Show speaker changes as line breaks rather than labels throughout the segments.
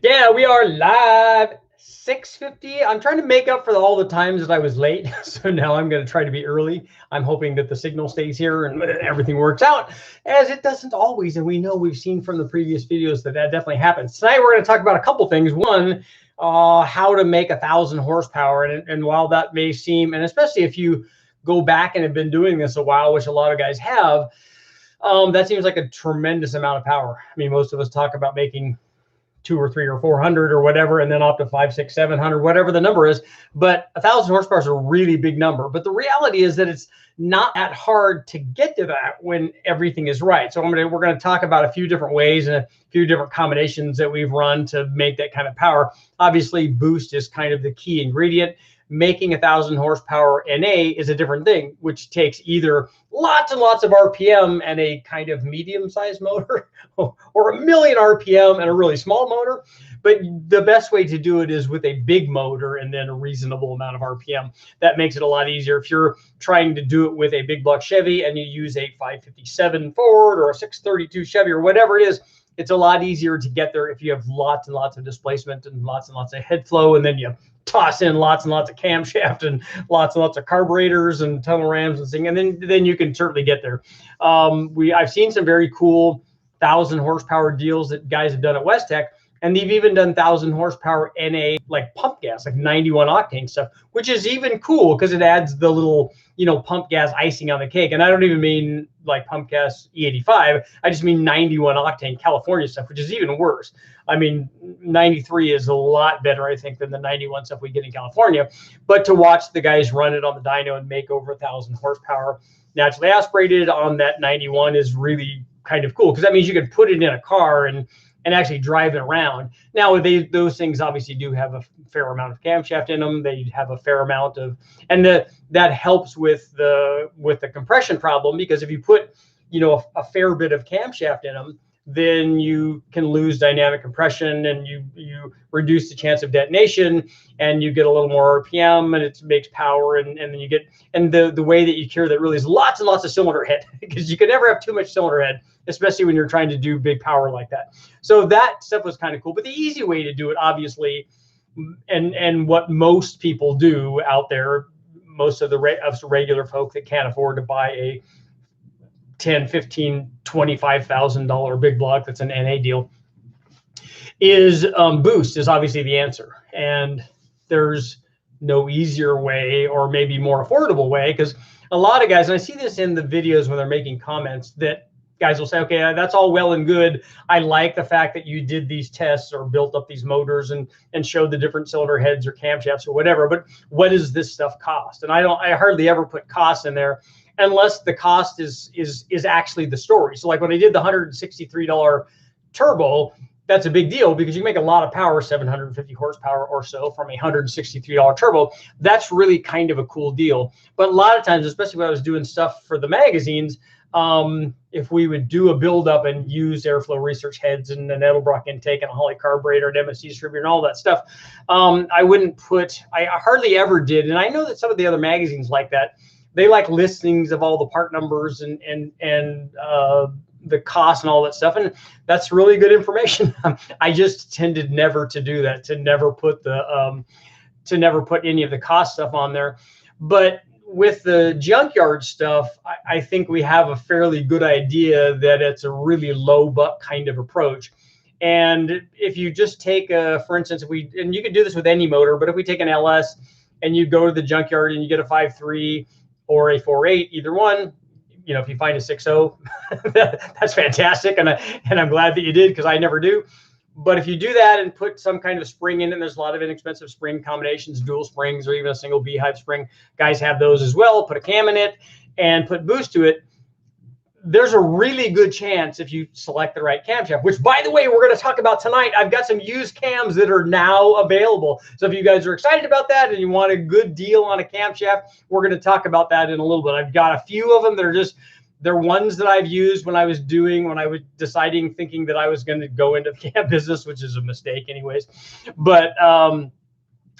Yeah, we are live. 6:50. I'm trying to make up for all the times that I was late. So now I'm going to try to be early. I'm hoping that the signal stays here and everything works out, as it doesn't always. And we know we've seen from the previous videos that definitely happens. Tonight we're going to talk about a couple things. One, how to make 1,000 horsepower. And while that may seem, and especially if you go back and have been doing this a while, which a lot of guys have, that seems like a tremendous amount of power. I mean, most of us talk about making 2 or 3 or 400 or whatever, and then up to 5, 6, 700, whatever the number is. But 1,000 horsepower is a really big number. But the reality is that it's not that hard to get to that when everything is right. So we're going to talk about a few different ways and a few different combinations that we've run to make that kind of power. Obviously, boost is kind of the key ingredient. Making 1,000 horsepower NA is a different thing, which takes either lots and lots of RPM and a kind of medium-sized motor, or a million RPM and a really small motor. But the best way to do it is with a big motor and then a reasonable amount of RPM. That makes it a lot easier. If you're trying to do it with a big block Chevy and you use a 557 Ford or a 632 Chevy or whatever it is, it's a lot easier to get there if you have lots and lots of displacement and lots of head flow, and then you toss in lots and lots of camshaft and lots of carburetors and tunnel rams and things, and then you can certainly get there. I've seen some very cool 1,000 horsepower deals that guys have done at West Tech, and they've even done 1,000 horsepower NA like pump gas, like 91 octane stuff, which is even cool because it adds the little, pump gas icing on the cake. And I don't even mean like pump gas E85. I just mean 91 octane California stuff, which is even worse. I mean, 93 is a lot better, I think, than the 91 stuff we get in California. But to watch the guys run it on the dyno and make over 1,000 horsepower naturally aspirated on that 91 is really kind of cool, because that means you could put it in a car and actually drive it around. Now, those things obviously do have a fair amount of camshaft in them. They have a fair amount of, and that helps with the compression problem, because if you put, a fair bit of camshaft in them, then you can lose dynamic compression, and you reduce the chance of detonation, and you get a little more RPM, and it makes power, and then you get, and the way that you cure that really is lots and lots of cylinder head, because you can never have too much cylinder head, especially when you're trying to do big power like that. So that stuff was kind of cool. But the easy way to do it, obviously, and what most people do out there, most of the regular folk that can't afford to buy a $10, $15, $25,000 big block that's an NA deal, is boost is obviously the answer. And there's no easier way, or maybe more affordable way, because a lot of guys, and I see this in the videos when they're making comments, that guys will say, okay, that's all well and good. I like the fact that you did these tests or built up these motors and showed the different cylinder heads or camshafts or whatever, but what does this stuff cost? And I hardly ever put costs in there unless the cost is actually the story. So like when I did the $163 turbo, that's a big deal, because you can make a lot of power, 750 horsepower or so, from a $163 turbo. That's really kind of a cool deal. But a lot of times, especially when I was doing stuff for the magazines, if we would do a buildup and use airflow research heads and an Edelbrock intake and a Holley carburetor and MSC distributor and all that stuff, I wouldn't put, I hardly ever did. And I know that some of the other magazines like that, they like listings of all the part numbers and the cost and all that stuff. And that's really good information. I just tended never to do that, to never put any of the cost stuff on there. But with the junkyard stuff, I think we have a fairly good idea that it's a really low buck kind of approach. And if you just take for instance, and you can do this with any motor, but if we take an LS and you go to the junkyard and you get a 5.3 or a 4.8, either one, if you find a 6.0, that's fantastic. And I'm glad that you did, because I never do. But if you do that and put some kind of spring in it, and there's a lot of inexpensive spring combinations, dual springs, or even a single beehive spring, guys have those as well. Put a cam in it and put boost to it. There's a really good chance, if you select the right camshaft, which, by the way, we're going to talk about tonight. I've got some used cams that are now available. So if you guys are excited about that and you want a good deal on a camshaft, we're going to talk about that in a little bit. I've got a few of them that are they're ones that I've used when I was thinking that I was going to go into the cam business, which is a mistake anyways. But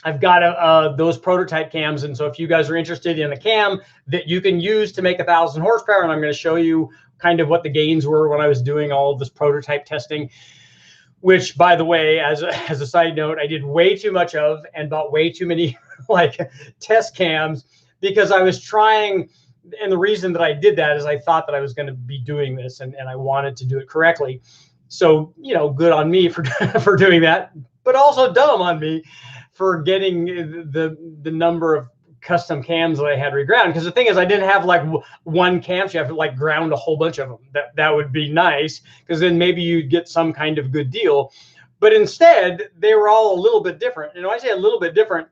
I've got those prototype cams. And so if you guys are interested in a cam that you can use to make 1,000 horsepower, and I'm going to show you kind of what the gains were when I was doing all of this prototype testing, which, by the way, as a side note, I did way too much of and bought way too many like test cams because I was trying. And the reason that I did that is I thought that I was going to be doing this and I wanted to do it correctly. So, you know, good on me for for doing that, but also dumb on me for getting the number of custom cams that I had reground. Because the thing is, I didn't have like one camshaft, like ground a whole bunch of them. That would be nice, because then maybe you'd get some kind of good deal. But instead, they were all a little bit different. And when I say a little bit different,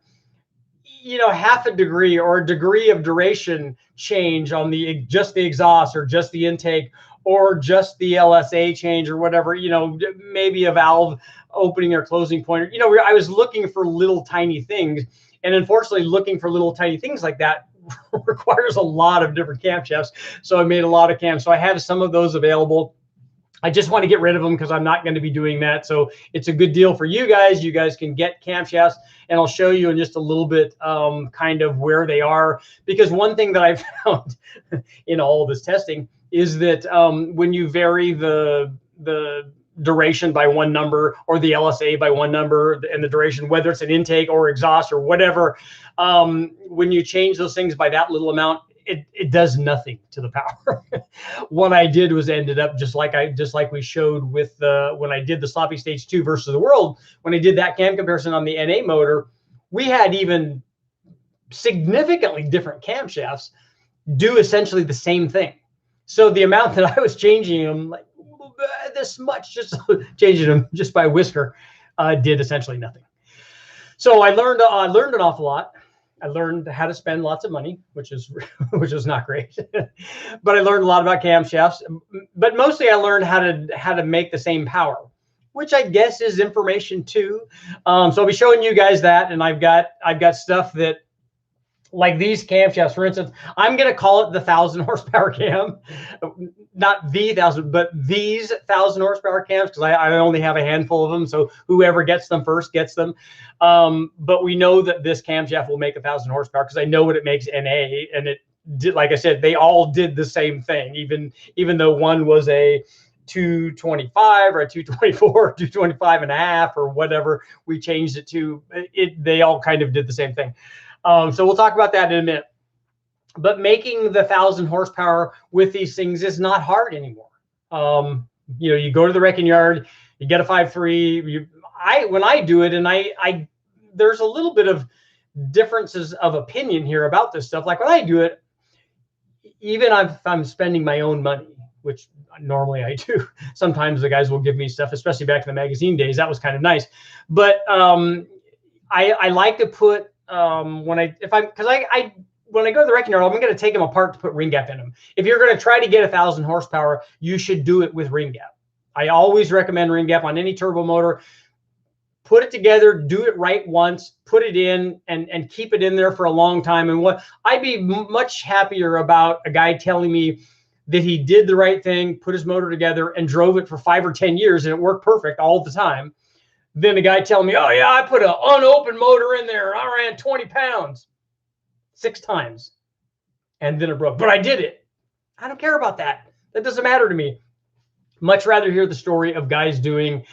you know, half a degree or a degree of duration change on the just the exhaust or just the intake or just the LSA change or whatever, you know, maybe a valve opening or closing point. You know, I was looking for little tiny things. And unfortunately, looking for little tiny things like that requires a lot of different camshafts. So I made a lot of cams. So I have some of those available. I just want to get rid of them because I'm not going to be doing that. So it's a good deal for you guys. You guys can get camshafts, and I'll show you in just a little bit kind of where they are. Because one thing that I found in all of this testing is that when you vary the duration by one number or the LSA by one number and the duration, whether it's an intake or exhaust or whatever, when you change those things by that little amount, it does nothing to the power. What I did was ended up just like we showed with when I did the sloppy stage 2 versus the world. When I did that cam comparison on the NA motor, we had even significantly different camshafts do essentially the same thing. So the amount that I was changing them, like this much, just changing them just by a whisker, did essentially nothing. So I learned an awful lot. I learned how to spend lots of money, which is not great. But I learned a lot about camshafts. But mostly I learned how to make the same power, which I guess is information too. So I'll be showing you guys that, and I've got stuff that, like these camshafts, for instance, I'm going to call it the 1,000 horsepower cam, not the 1,000, but these 1,000 horsepower cams, because I only have a handful of them. So whoever gets them first gets them. But we know that this camshaft will make 1,000 horsepower because I know what it makes NA, and it did. Like I said, they all did the same thing, even though one was a 225 or a 224, 225 and a half or whatever we changed it to. They all kind of did the same thing. So we'll talk about that in a minute. But making the 1,000 horsepower with these things is not hard anymore. You know, you go to the wrecking yard, you get a 5.3. When I do it, and I there's a little bit of differences of opinion here about this stuff. Like when I do it, even if I'm spending my own money, which normally I do. Sometimes the guys will give me stuff, especially back in the magazine days. That was kind of nice. But I like to put when I go to the wrecking yard, I'm going to take them apart to put ring gap in them. If you're going to try to get 1,000 horsepower, you should do it with ring gap. I always recommend ring gap on any turbo motor. Put it together, do it right once, put it in, and keep it in there for a long time. And what I'd be much happier about a guy telling me that he did the right thing, put his motor together, and drove it for 5 or 10 years, and it worked perfect all the time, than a guy telling me, oh yeah, I put an unopened motor in there, and I ran 20 pounds 6 times, and then it broke. But I did it. I don't care about that. That doesn't matter to me. Much rather hear the story of guys doing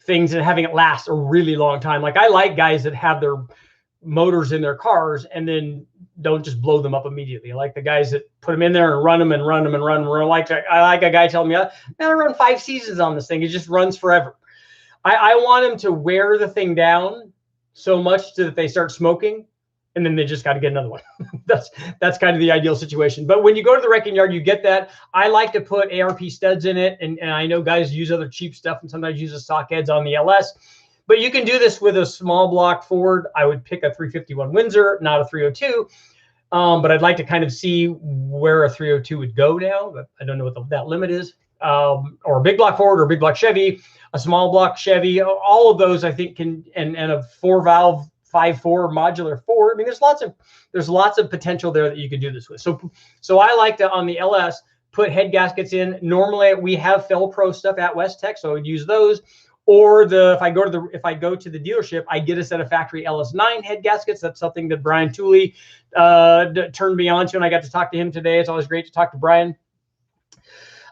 things and having it last a really long time. Like I like guys that have their motors in their cars and then don't just blow them up immediately. I like the guys that put them in there and run them and run them and run them. I like a guy telling me, man, I run 5 seasons on this thing. It just runs forever. I want them to wear the thing down so much that they start smoking, and then they just got to get another one. That's kind of the ideal situation. But when you go to the wrecking yard, you get that. I like to put ARP studs in it, and I know guys use other cheap stuff and sometimes use the stock heads on the LS. But you can do this with a small block Ford. I would pick a 351 Windsor, not a 302. But I'd like to kind of see where a 302 would go now. But I don't know what that limit is. Or a big block Ford or a big block Chevy, a small block Chevy. All of those I think can, and a 4-valve 5.4 modular Ford. I mean, there's lots of potential there that you could do this with. So I like to, on the LS, put head gaskets in. Normally we have Felpro stuff at West Tech, so I would use those. Or if I go to the dealership, I get a set of factory LS9 head gaskets. That's something that Brian Tooley turned me on to, and I got to talk to him today. It's always great to talk to Brian.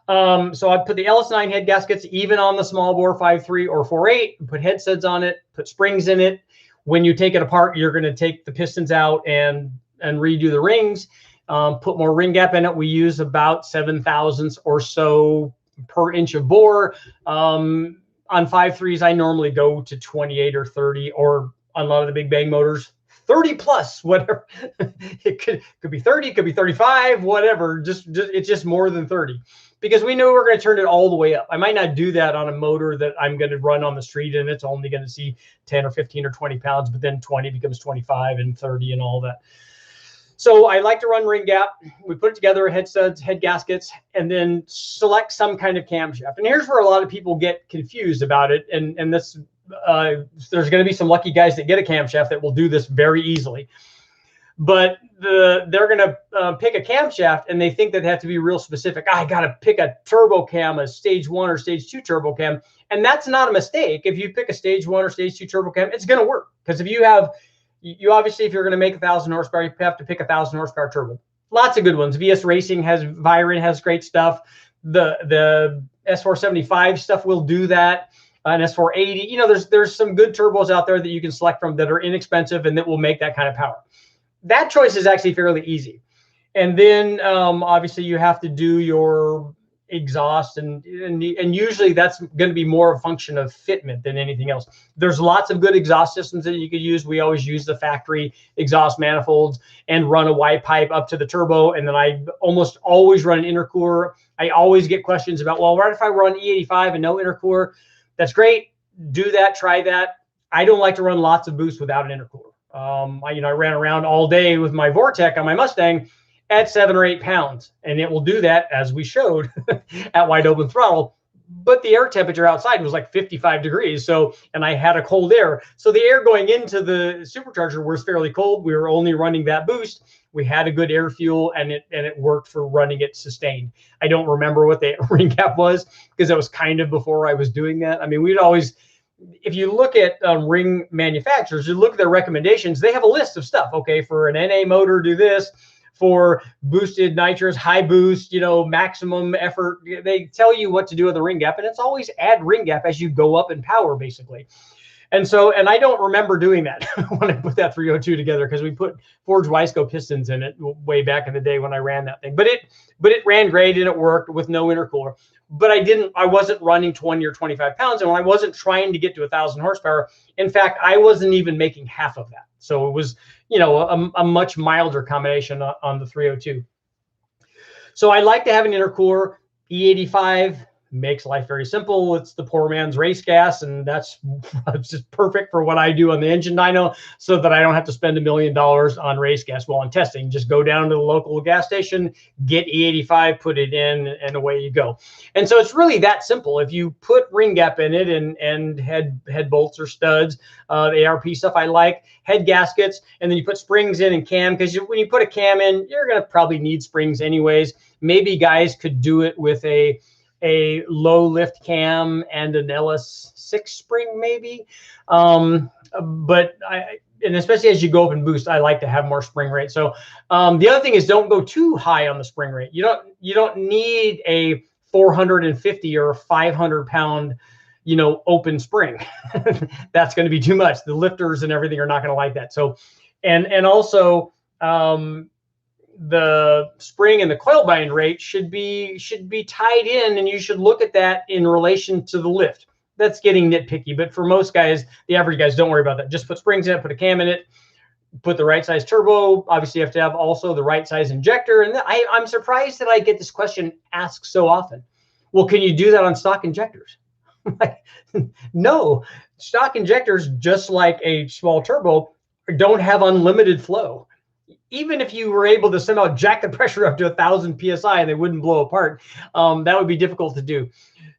So I put the LS9 head gaskets even on the small bore 5.3 or 4.8, put head studs on it, put springs in it. When you take it apart, you're going to take the pistons out and redo the rings, put more ring gap in it. We use about 7 thousandths or so per inch of bore. On 5.3s, I normally go to 28 or 30, or on a lot of the big bang motors, 30 plus, whatever. It could be 30, could be 35, whatever. It's just more than 30, because we know we're going to turn it all the way up. I might not do that on a motor that I'm going to run on the street and it's only going to see 10 or 15 or 20 pounds, but then 20 becomes 25 and 30 and all that. So I like to run ring gap. We put it together, head studs, head gaskets, and then select some kind of camshaft. And here's where a lot of people get confused about it. And this, there's going to be some lucky guys that get a camshaft that will do this very easily. But they're going to pick a camshaft and they think that they have to be real specific. I got to pick a turbo cam, a stage 1 or stage 2 turbo cam. And that's not a mistake. If you pick a stage 1 or stage 2 turbo cam, it's going to work. Because if you have, you obviously, if you're going to make 1,000 horsepower, you have to pick 1,000 horsepower turbo. Lots of good ones. VS Racing has, Viren has great stuff. The S475 stuff will do that. An S480, you know, there's some good turbos out there that you can select from that are inexpensive and that will make that kind of power. That choice is actually fairly easy. And then obviously you have to do your exhaust, and usually that's going to be more a function of fitment than anything else. There's lots of good exhaust systems that you could use. We always use the factory exhaust manifolds and run a Y pipe up to the turbo, and then I almost always run an intercooler. I always get questions about, well, what if I run E85 and no intercooler? That's great. Do that. Try that. I don't like to run lots of boost without an intercooler. I ran around all day with my Vortec on my Mustang at 7 or 8 pounds, and it will do that, as we showed, at wide open throttle. But the air temperature outside was like 55 degrees. So, and I had a cold air. So the air going into the supercharger was fairly cold. We were only running that boost. We had a good air fuel, and it worked for running it sustained. I don't remember what the ring cap was, because that was kind of before I was doing that. I mean, we'd always, if you look at ring manufacturers, you look at their recommendations, they have a list of stuff. Okay, for an NA motor, do this. For boosted nitrous, high boost, maximum effort, they tell you what to do with the ring gap, and it's always add ring gap as you go up in power, basically. And I don't remember doing that when I put that 302 together, because we put Forge Wiseco pistons in it way back in the day when I ran that thing. But it ran great and it worked with no intercooler. But I wasn't running 20 or 25 pounds, and I wasn't trying to get to 1,000 horsepower. In fact, I wasn't even making half of that. So it was, a much milder combination on the 302. So I like to have an intercooler. E85 makes life very simple. It's the poor man's race gas, and that's just perfect for what I do on the engine dyno, so that I don't have to spend $1 million on race gas while I'm testing. Just go down to the local gas station, get E85, put it in, and away you go. And so it's really that simple. If you put ring gap in it and head bolts or studs, the ARP stuff I like, head gaskets, and then you put springs in and cam, because when you put a cam in, you're going to probably need springs anyways. Maybe guys could do it with a low lift cam and an LS6 spring, maybe. But and especially as you go up and boost, I like to have more spring rate. So the other thing is, don't go too high on the spring rate. You don't need a 450 or 500 pound, open spring. That's going to be too much. The lifters and everything are not going to like that. So, and also, the spring and the coil bind rate should be tied in, and you should look at that in relation to the lift. That's getting nitpicky, but for most guys, the average guys, don't worry about that. Just put springs in it, put a cam in it, put the right size turbo. Obviously, you have to have also the right size injector. And I'm surprised that I get this question asked so often. Well, can you do that on stock injectors? No, stock injectors, just like a small turbo, don't have unlimited flow. Even if you were able to somehow jack the pressure up to 1,000 PSI and they wouldn't blow apart, that would be difficult to do.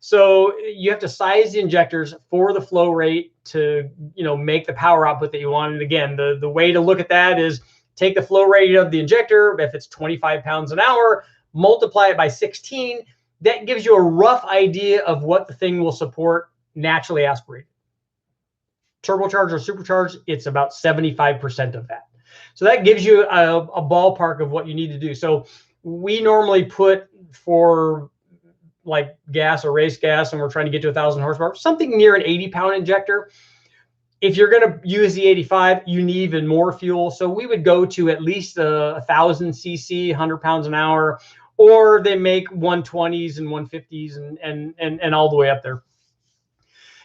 So you have to size the injectors for the flow rate to, make the power output that you want. And again, the way to look at that is take the flow rate of the injector. If it's 25 pounds an hour, multiply it by 16. That gives you a rough idea of what the thing will support naturally aspirated. Turbocharged or supercharged, it's about 75% of that. So that gives you a ballpark of what you need to do. So we normally put, for like gas or race gas, and we're trying to get to 1,000 horsepower, something near an 80-pound injector. If you're going to use the 85, you need even more fuel. So we would go to at least 1,000 cc, 100 pounds an hour, or they make 120s and 150s and all the way up there.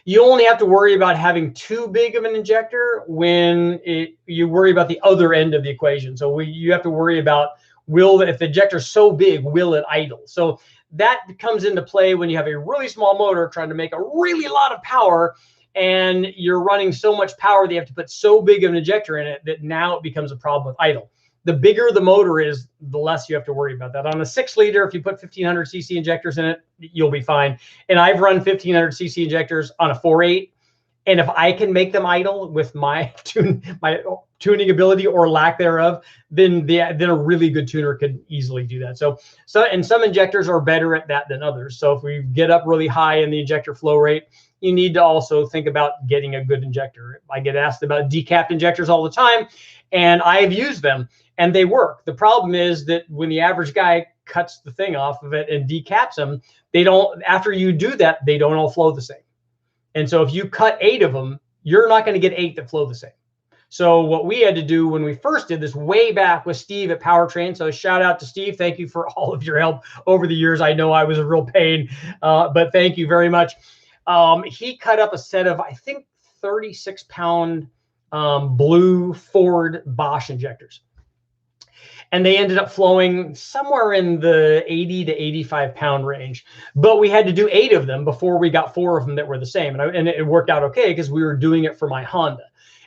You only have to worry about having too big of an injector when you worry about the other end of the equation. So you have to worry about, if the injector is so big, will it idle? So that comes into play when you have a really small motor trying to make a really lot of power, and you're running so much power that you have to put so big of an injector in it that now it becomes a problem with idle. The bigger the motor is, the less you have to worry about that. On a 6-liter, if you put 1,500 cc injectors in it, you'll be fine. And I've run 1,500 cc injectors on a 4.8. And if I can make them idle with my tuning ability or lack thereof, then a really good tuner could easily do that. And some injectors are better at that than others. So if we get up really high in the injector flow rate, you need to also think about getting a good injector. I get asked about decapped injectors all the time, and I've used them and they work. The problem is that when the average guy cuts the thing off of it and decaps them, after you do that, they don't all flow the same. And so if you cut 8 of them, you're not going to get 8 that flow the same. So what we had to do when we first did this way back with Steve at Powertrain, so shout out to Steve. Thank you for all of your help over the years. I know I was a real pain, but thank you very much. He cut up a set of, I think, 36-pound blue Ford Bosch injectors. And they ended up flowing somewhere in the 80 to 85-pound range. But we had to do 8 of them before we got 4 of them that were the same. And it worked out okay because we were doing it for my Honda.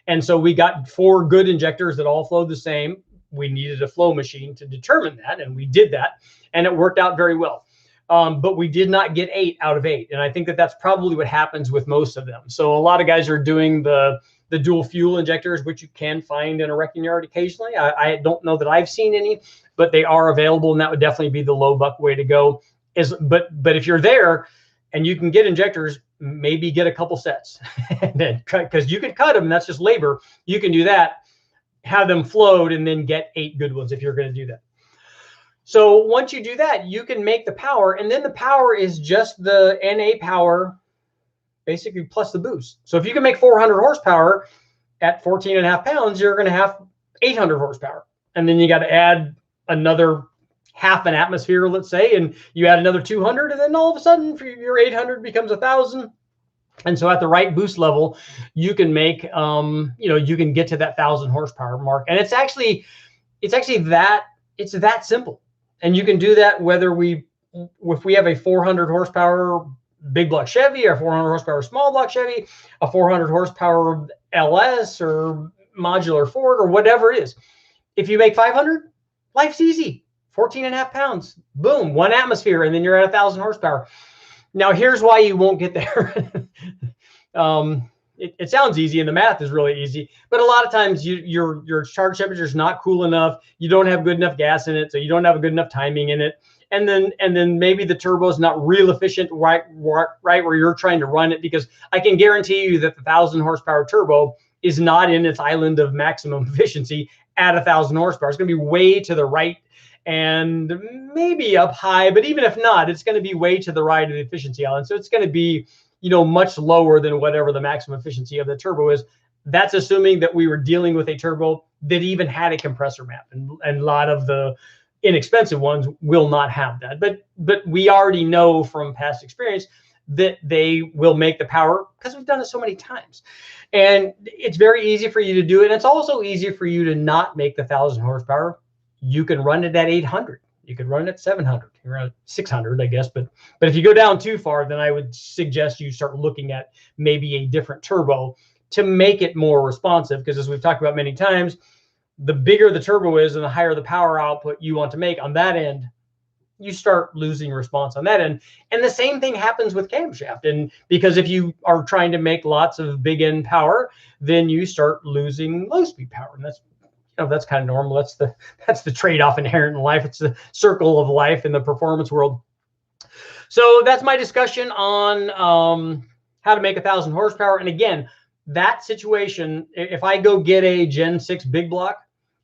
And so we got 4 good injectors that all flowed the same. We needed a flow machine to determine that, and we did that. And it worked out very well. But we did not get 8 out of 8. And I think that that's probably what happens with most of them. So a lot of guys are doing the dual fuel injectors, which you can find in a wrecking yard occasionally. I don't know that I've seen any, but they are available, and that would definitely be the low buck way to go. But if you're there and you can get injectors, maybe get a couple sets, because you can cut them. That's just labor. You can do that, have them flowed, and then get 8 good ones if you're going to do that. So once you do that, you can make the power, and then the power is just the NA power, basically plus the boost. So if you can make 400 horsepower at 14.5 pounds, you're going to have 800 horsepower. And then you got to add another half an atmosphere, let's say, and you add another 200, and then all of a sudden your 800 becomes 1,000. And so at the right boost level, you can make, you can get to that 1,000 horsepower mark. And it's that simple. And you can do that if we have a 400 horsepower big block Chevy, or 400 horsepower small block Chevy, a 400 horsepower LS or modular Ford, or whatever it is. If you make 500, life's easy. 14.5 pounds, boom, 1 atmosphere, and then you're at 1,000 horsepower. Now, here's why you won't get there. It sounds easy, and the math is really easy, but a lot of times your charge temperature is not cool enough. You don't have good enough gas in it, so you don't have a good enough timing in it. And then maybe the turbo is not real efficient right where you're trying to run it, because I can guarantee you that the 1,000 horsepower turbo is not in its island of maximum efficiency at 1,000 horsepower. It's going to be way to the right and maybe up high, but even if not, it's going to be way to the right of the efficiency island. So it's going to be, much lower than whatever the maximum efficiency of the turbo is. That's assuming that we were dealing with a turbo that even had a compressor map, and a lot of the inexpensive ones will not have that. But we already know from past experience that they will make the power because we've done it so many times. And it's very easy for you to do it. And it's also easy for you to not make the 1,000 horsepower. You can run it at 800. You could run it at 700. You're at 600, I guess. But if you go down too far, then I would suggest you start looking at maybe a different turbo to make it more responsive. Because as we've talked about many times, the bigger the turbo is and the higher the power output you want to make on that end, you start losing response on that end. And the same thing happens with camshaft. And because if you are trying to make lots of big end power, then you start losing low speed power. And that's kind of normal. That's the trade-off inherent in life. It's the circle of life in the performance world. So that's my discussion on how to make 1,000 horsepower. And again, that situation, if I go get a Gen 6 big block,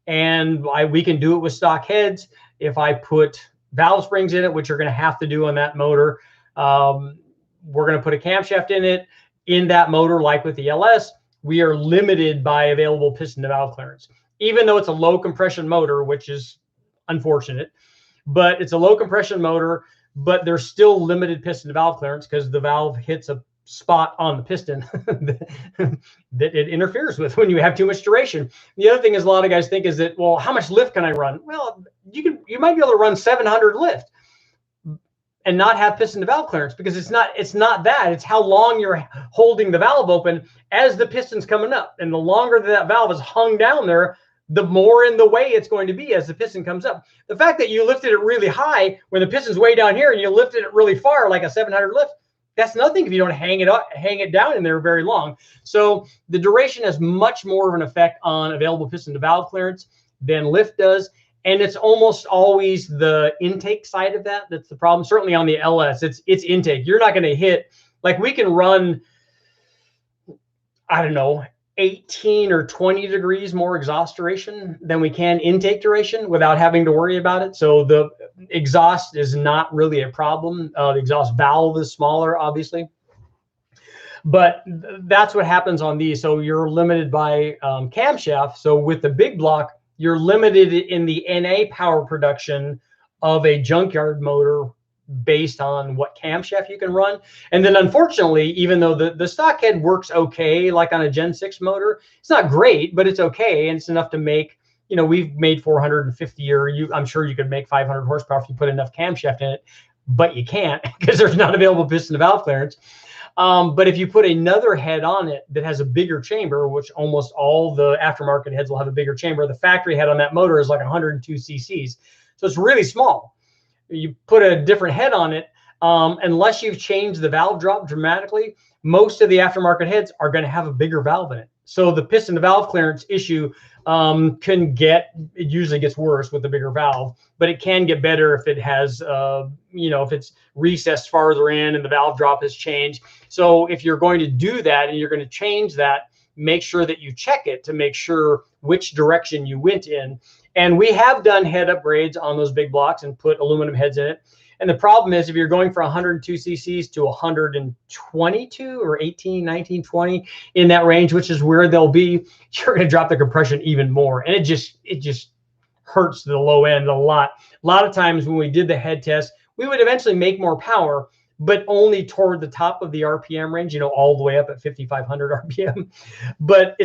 and we can do it with stock heads. If I put valve springs in it, which you're going to have to do on that motor, We're going to put a camshaft in it. In that motor, like with the LS, we are limited by available piston to valve clearance. Even though it's a low compression motor, which is unfortunate, but it's a low compression motor, but there's still limited piston to valve clearance because the valve hits a spot on the piston that it interferes with when you have too much duration. The other thing is a lot of guys think is that, well, how much lift can I run? Well, you might be able to run 700 lift and not have piston to valve clearance, because it's not that. It's how long you're holding the valve open as the piston's coming up. And the longer that valve is hung down there, the more in the way it's going to be as the piston comes up. The fact that you lifted it really high when the piston's way down here and you lifted it really far, like a 700 lift, that's nothing if you don't hang it down in there very long. So the duration has much more of an effect on available piston to valve clearance than lift does. And it's almost always the intake side of that that's the problem. Certainly on the LS, it's intake. You're not going to hit, like we can run, I don't know, 18 or 20 degrees more exhaust duration than we can intake duration without having to worry about it. So the exhaust is not really a problem. The exhaust valve is smaller, obviously, but that's what happens on these. So you're limited by camshaft. So with the big block, you're limited in the NA power production of a junkyard motor based on what camshaft you can run. And then unfortunately, even though the stock head works okay, like on a Gen 6 motor, it's not great, but it's okay. And it's enough to make, you know, we've made 450, or I'm sure you could make 500 horsepower if you put enough camshaft in it, but you can't because there's not available piston to valve clearance. But if you put another head on it that has a bigger chamber, which almost all the aftermarket heads will have a bigger chamber, the factory head on that motor is like 102 cc's. So it's really small. You put a different head on it, unless you've changed the valve drop dramatically, most of the aftermarket heads are going to have a bigger valve in it. So the piston to valve clearance issue it usually gets worse with the bigger valve, but it can get better if it has, if it's recessed farther in and the valve drop has changed. So if you're going to do that and you're going to change that, make sure that you check it to make sure which direction you went in. And we have done head upgrades on those big blocks and put aluminum heads in it. And the problem is if you're going from 102 cc's to 122 or 18, 19, 20 in that range, which is where they'll be, you're going to drop the compression even more. And it just hurts the low end a lot. A lot of times when we did the head test, we would eventually make more power, but only toward the top of the RPM range, all the way up at 5,500 RPM. But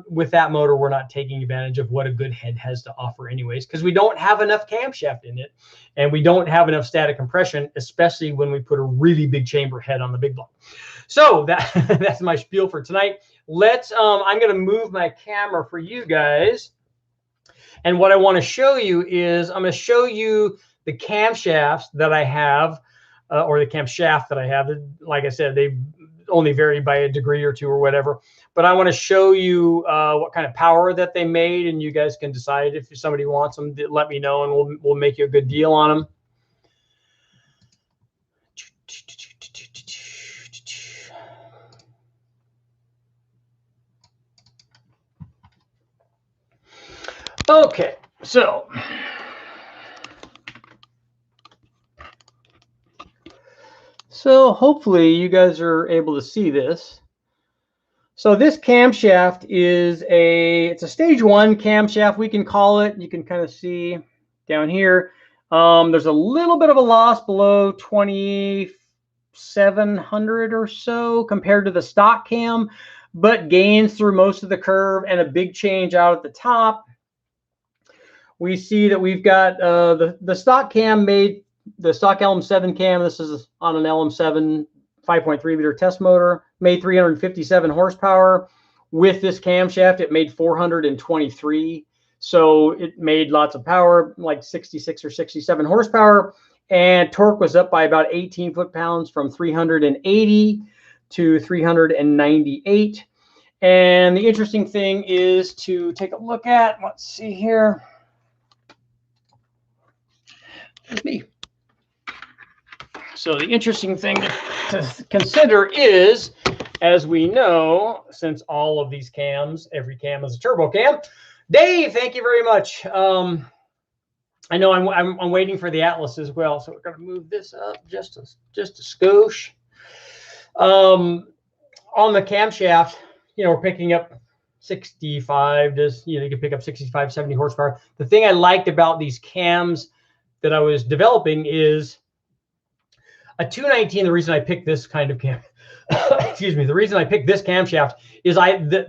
with that motor, we're not taking advantage of what a good head has to offer anyways, because we don't have enough camshaft in it and we don't have enough static compression, especially when we put a really big chamber head on the big block. So that's my spiel for tonight. I'm going to move my camera for you guys. And what I want to show you is I'm going to show you the camshafts that I have, or the camshaft that I have. Like I said, they only vary by a degree or two or whatever. But I want to show you what kind of power that they made, and you guys can decide if somebody wants them. Let me know, and we'll make you a good deal on them. Okay, so hopefully you guys are able to see this. So this camshaft it's a stage 1 camshaft, we can call it. You can kind of see down here. There's a little bit of a loss below 2,700 or so compared to the stock cam, but gains through most of the curve and a big change out at the top. We see that we've got the stock cam made, the stock LM7 cam, this is on an LM7 5.3 liter test motor, made 357 horsepower. With this camshaft, it made 423. So it made lots of power, like 66 or 67 horsepower. And torque was up by about 18 foot-pounds from 380 to 398. And the interesting thing is to take a look at, let's see here. With me. So the interesting thing to consider is, as we know, since all of these cams, every cam is a turbo cam. Dave, thank you very much. I know I'm waiting for the Atlas as well, so we're going to move this up just a skosh. On the camshaft, we're picking up 65 to, you can pick up 65, 70 horsepower. The thing I liked about these cams that I was developing is a 219. The reason I picked this kind of cam, excuse me, the reason I picked this camshaft is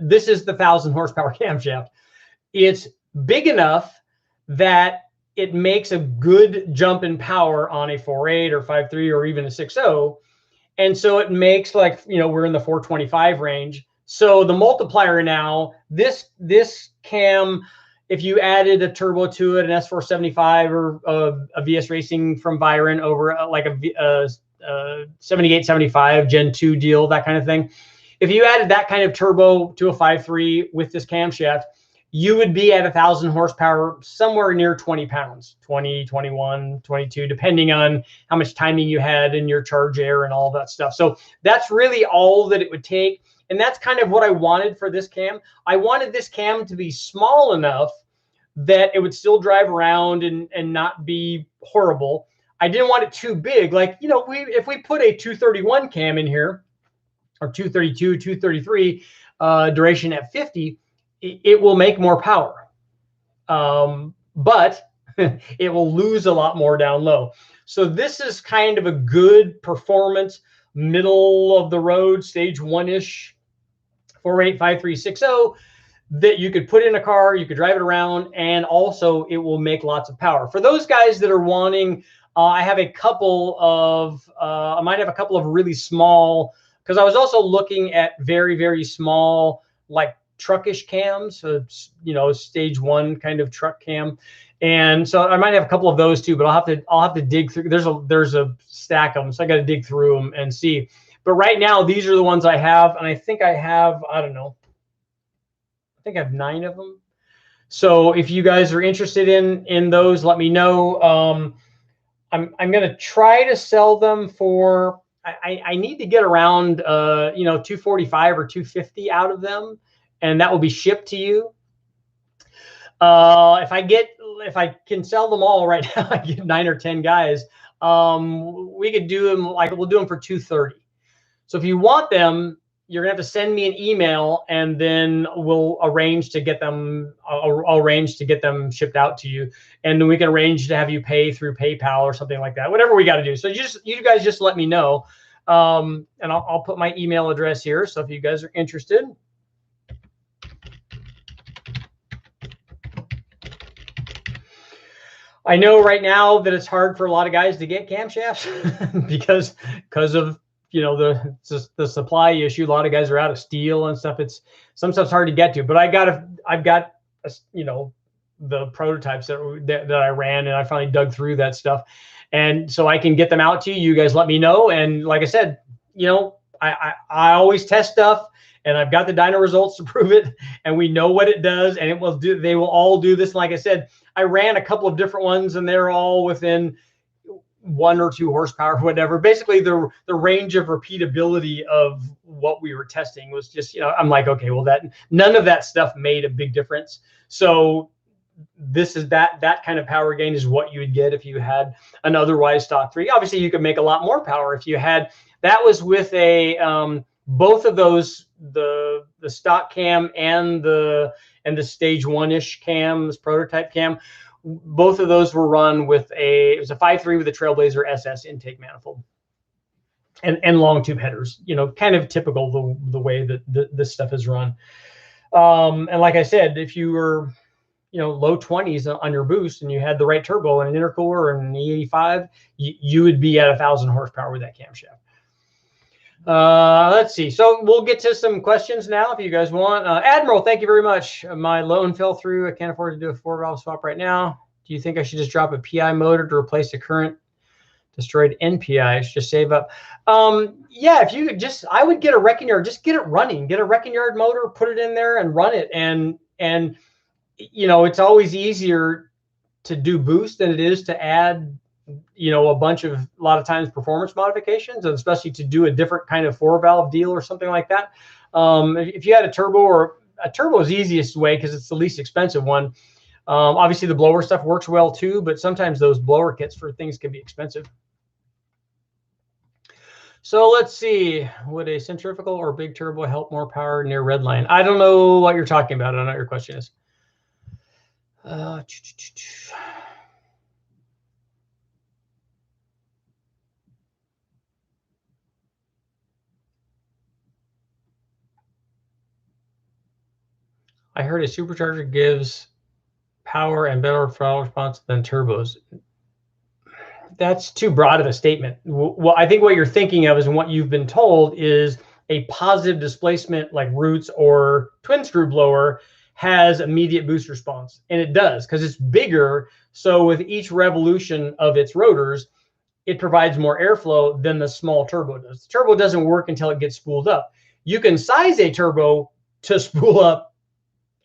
this is the 1,000 horsepower camshaft. It's big enough that it makes a good jump in power on a 4.8 or 5.3 or even a 6.0. And so it makes, like, we're in the 425 range. So the multiplier now, this cam, if you added a turbo to it, an S475 or a VS Racing from Byron over like a 7875 Gen 2 deal, that kind of thing. If you added that kind of turbo to a 5.3 with this camshaft, you would be at 1,000 horsepower, somewhere near 20 pounds, 20, 21, 22, depending on how much timing you had in your charge air and all that stuff. So that's really all that it would take. And that's kind of what I wanted for this cam. I wanted this cam to be small enough that it would still drive around and not be horrible. I didn't want it too big. Like, if we put a 231 cam in here, or 232, 233 duration at 50, it will make more power, but it will lose a lot more down low. So this is kind of a good performance, middle of the road, stage 1-ish 4.8, 5.3, 6.0 that you could put in a car, you could drive it around, and also it will make lots of power. For those guys that are wanting, I have a couple of, I might have a couple of really small, because I was also looking at very, very small, like truckish cams, so, stage 1 kind of truck cam. And so I might have a couple of those too, but I'll have to dig through. There's a stack of them, so I got to dig through them and see. But right now, these are the ones I have, and I think I have, I don't know, I think I have 9 of them. So if you guys are interested in those, let me know. I'm going to try to sell them for, I need to get around 245 or 250 out of them, and that will be shipped to you. If I can sell them all right now, I get 9 or 10 guys. We could do them, like, we'll do them for 230. So if you want them, you're gonna have to send me an email, and then we'll arrange to get them. I'll arrange to get them shipped out to you, and then we can arrange to have you pay through PayPal or something like that. Whatever we got to do. So you guys just let me know, and I'll put my email address here. So if you guys are interested. I know right now that it's hard for a lot of guys to get camshafts because of the supply issue. A lot of guys are out of steel and stuff. Some stuff's hard to get to, but I've got the prototypes that I ran, and I finally dug through that stuff, and so I can get them out to you. You guys let me know, and like I said, I always test stuff, and I've got the dyno results to prove it, and we know what it does, and they will all do this. Like I said, I ran a couple of different ones, and they're all within 1 or 2 horsepower, whatever. Basically, the range of repeatability of what we were testing was just, I'm like, okay, well, none of that stuff made a big difference. So this is that kind of power gain is what you would get if you had an otherwise stock 3. Obviously, you could make a lot more power if you had. That was with a both of those, the stock cam and the stage 1-ish cam, this prototype cam. Both of those were run with it was a 5.3 with a Trailblazer SS intake manifold and long tube headers, kind of typical the way that this stuff is run. And like I said, if you were, low 20s on your boost and you had the right turbo and an intercooler and an E85, you would be at 1,000 horsepower with that camshaft. Let's see. So we'll get to some questions now if you guys want. Admiral, thank you very much. My loan fell through. I can't afford to do a 4-valve swap right now. Do you think I should just drop a PI motor to replace the current destroyed NPI? Just save up. Yeah, if you could I would get a wrecking yard. Just get it running. Get a wrecking yard motor, put it in there, and run it. And it's always easier to do boost than it is to add a lot of times performance modifications, and especially to do a different kind of 4-valve deal or something like that. If you had a turbo, or a turbo is the easiest way because it's the least expensive one. Obviously, the blower stuff works well too, but sometimes those blower kits for things can be expensive. So let's see, would a centrifugal or big turbo help more power near red line? I don't know what you're talking about. I don't know what your question is. I heard a supercharger gives power and better throttle response than turbos. That's too broad of a statement. Well, I think what you're thinking of is, and what you've been told is, a positive displacement like Roots or twin screw blower has immediate boost response. And it does, because it's bigger. So with each revolution of its rotors, it provides more airflow than the small turbo does. The turbo doesn't work until it gets spooled up. You can size a turbo to spool up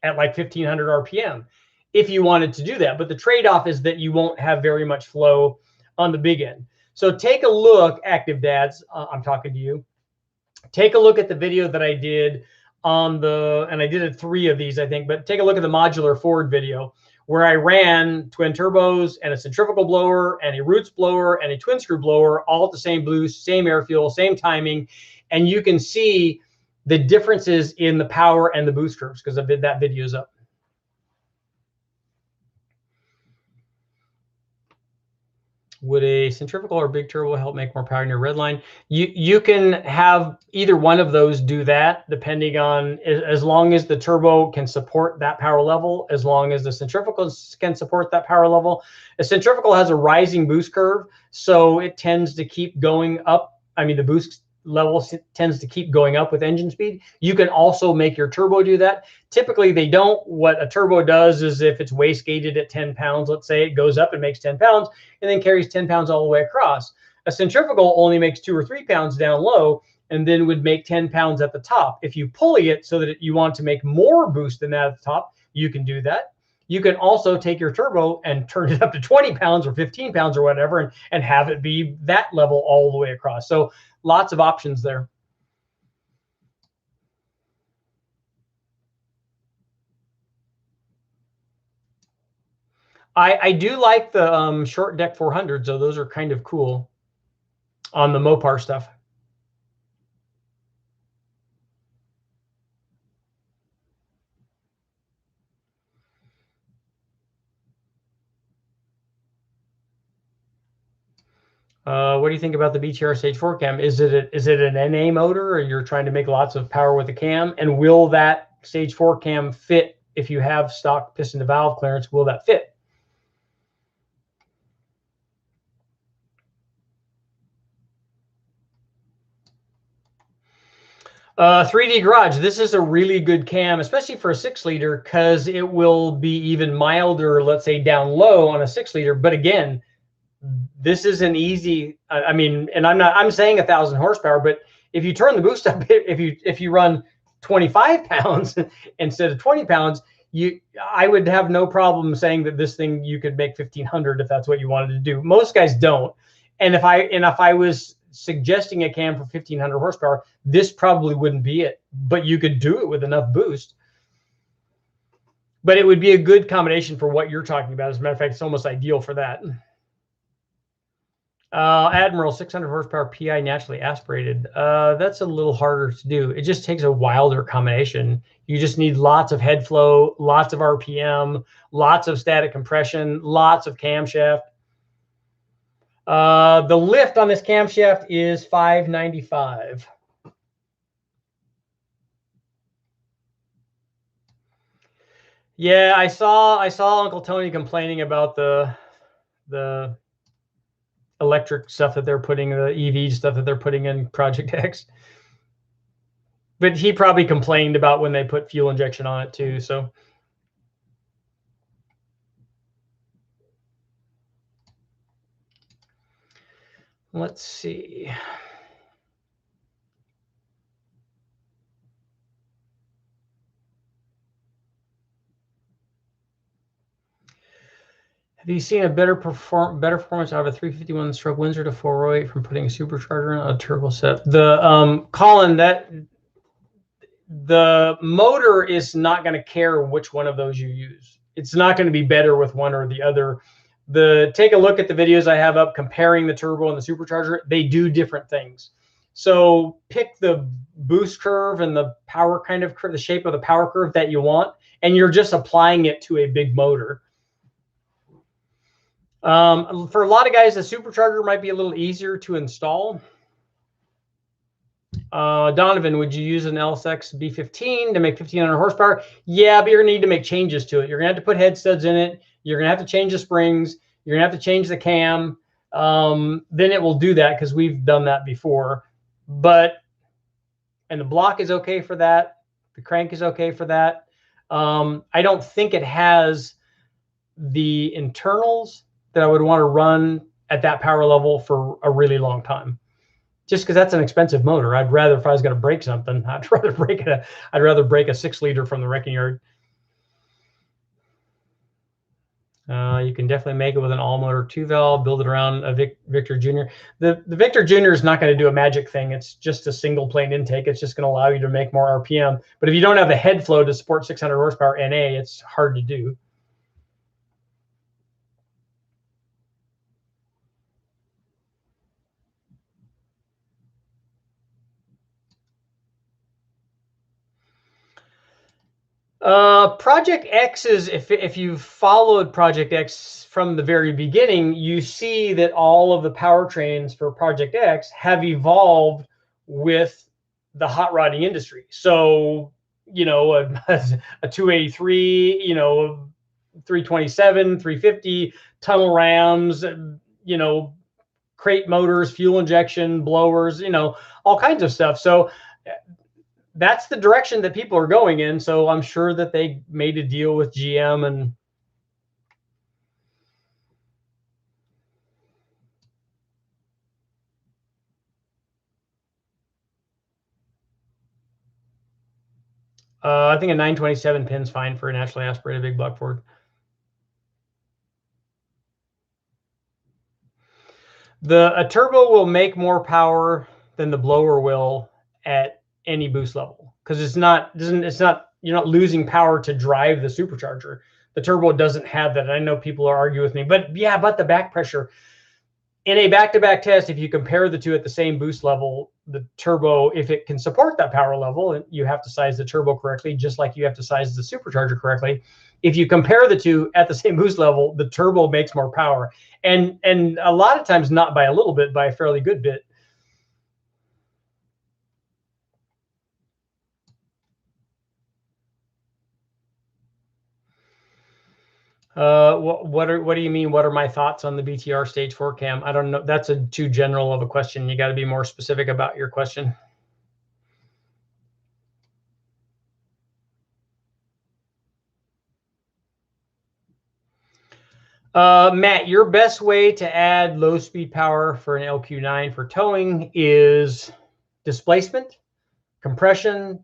at like 1500 RPM if you wanted to do that. But the trade-off is that you won't have very much flow on the big end. So take a look, active dads, I'm talking to you. Take a look at the video that I did on the, and I did 3 of these, I think, but take a look at the modular Ford video where I ran twin turbos and a centrifugal blower and a Roots blower and a twin screw blower, all at the same boost, same air fuel, same timing. And you can see the differences in the power and the boost curves because that video's up. Would a centrifugal or big turbo help make more power in your red line? You can have either one of those do that, depending on, as long as the turbo can support that power level, as long as the centrifugal can support that power level. A centrifugal has a rising boost curve, so it tends to keep going up. I mean, the boost level tends to keep going up with engine speed. You can also make your turbo do that. Typically, they don't. What a turbo does is, if it's wastegated at 10 pounds, let's say, it goes up and makes 10 pounds and then carries 10 pounds all the way across. A centrifugal only makes 2 or 3 pounds down low and then would make 10 pounds at the top. If you pulley it so that you want to make more boost than that at the top, you can do that. You can also take your turbo and turn it up to 20 pounds or 15 pounds or whatever, and have it be that level all the way across. So lots of options there. I do like the short deck 400s, though. Those are kind of cool on the Mopar stuff. What do you think about the BTR Stage 4 cam? Is it an NA motor, or you're trying to make lots of power with the cam? And will that Stage 4 cam fit if you have stock piston to valve clearance? Will that fit? 3D Garage, this is a really good cam, especially for a 6-liter, because it will be even milder, let's say, down low on a 6-liter. But again, this is an easy, I mean, and I'm saying 1,000 horsepower, but if you turn the boost up, if you run 25 pounds instead of 20 pounds, I would have no problem saying that this thing, you could make 1,500 if that's what you wanted to do. Most guys don't. And if I was suggesting a cam for 1,500 horsepower, this probably wouldn't be it, but you could do it with enough boost. But it would be a good combination for what you're talking about. As a matter of fact, it's almost ideal for that. Admiral, 600 horsepower PI naturally aspirated. That's a little harder to do. It just takes a wilder combination. You just need lots of head flow, lots of RPM, lots of static compression, lots of camshaft. The lift on this camshaft is 595. Yeah, I saw Uncle Tony complaining about the electric stuff that they're putting, the EV stuff that they're putting in Project X. But he probably complained about when they put fuel injection on it too. So let's see. Have you seen a better performance out of a 351 stroke Windsor to 408 from putting a supercharger on a turbo set? The Colin, that the motor is not going to care which one of those you use. it's not going to be better with one or the other. Take a look at the videos I have up comparing the turbo and the supercharger. They do different things. So pick the boost curve and the power kind of the shape of the power curve that you want, and you're just applying it to a big motor. For a lot of guys, the supercharger might be a little easier to install. Donovan, would you use an LSX B15 to make 1500 horsepower? Yeah, but you're gonna need to make changes to it. You're gonna have to put head studs in it. You're gonna have to change the springs. You're gonna have to change the cam. Then it will do that because we've done that before. And the block is okay for that. The crank is okay for that. I don't think it has the internals that I would want to run at that power level for a really long time. Just because that's an expensive motor. I'd rather, if I was going to break something, I'd rather break a 6-liter from the wrecking yard. You can definitely make it with an all motor 2-valve, build it around a Victor Jr. The Victor Jr. is not going to do a magic thing. It's just a single plane intake. It's just going to allow you to make more RPM. But if you don't have the head flow to support 600 horsepower NA, it's hard to do. Project X is, if you've followed Project X from the very beginning, you see that all of the powertrains for Project X have evolved with the hot rodding industry. So, you know, a 283, you know, 327, 350, tunnel rams, you know, crate motors, fuel injection, blowers, you know, all kinds of stuff. So that's the direction that people are going in. So I'm sure that they made a deal with GM and I think a 927 pin's fine for a naturally aspirated big block Ford. A turbo will make more power than the blower will at any boost level because you're not losing power to drive the supercharger. The turbo doesn't have that. I know people are arguing with me, but yeah, but the back pressure. In a back-to-back test, if you compare the two at the same boost level, the turbo, if it can support that power level, you have to size the turbo correctly, just like you have to size the supercharger correctly. If you compare the two at the same boost level, the turbo makes more power. And a lot of times not by a little bit, by a fairly good bit. What do you mean? What are my thoughts on the BTR stage 4 cam? I don't know. That's too general of a question. You got to be more specific about your question. Matt, your best way to add low speed power for an LQ9 for towing is displacement, compression,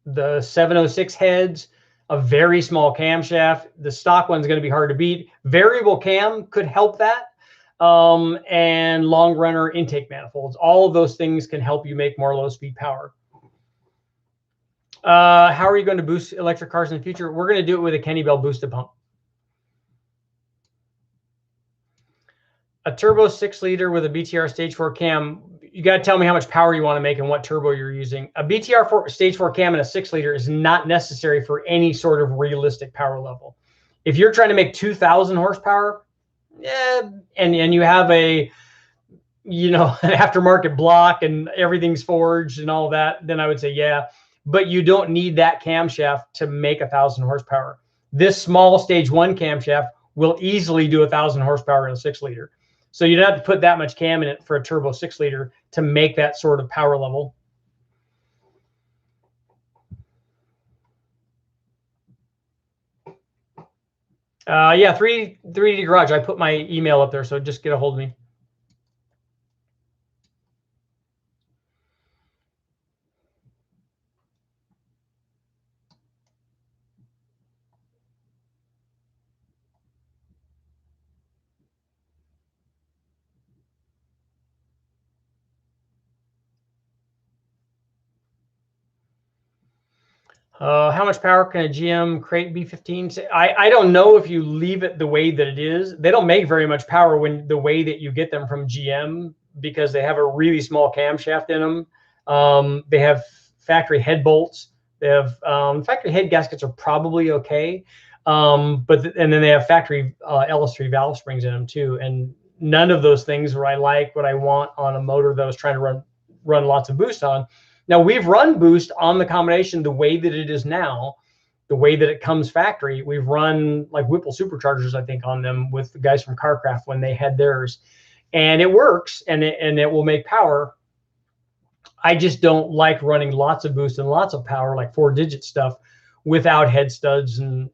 the 706 heads, a very small camshaft. The stock one's going to be hard to beat. Variable cam could help that. And long runner intake manifolds. All of those things can help you make more low speed power. How are you going to boost electric cars in the future? We're going to do it with a Kenny Bell boosted pump. A turbo 6-liter with a BTR stage 4 cam. You got to tell me how much power you want to make and what turbo you're using. A BTR stage 4 cam and a 6-liter is not necessary for any sort of realistic power level. If you're trying to make 2,000 horsepower, and you have an aftermarket block and everything's forged and all that, then I would say yeah. But you don't need that camshaft to make 1,000 horsepower. This small stage 1 camshaft will easily do 1,000 horsepower in a 6-liter. So you don't have to put that much cam in it for a turbo 6-liter to make that sort of power level. Yeah, 3D Garage. I put my email up there, so just get a hold of me. How much power can a GM crate B15? I don't know if you leave it the way that it is. They don't make very much power when the way that you get them from GM, because they have a really small camshaft in them. They have factory head bolts. They have factory head gaskets are probably okay. And then they have factory LS3 valve springs in them too. And none of those things were what I want on a motor that I was trying to run lots of boost on. Now, we've run boost on the combination the way that it is now, the way that it comes factory. We've run like Whipple superchargers, I think, on them with the guys from CarCraft when they had theirs. And it works, and it will make power. I just don't like running lots of boost and lots of power, like 4-digit stuff, without head studs and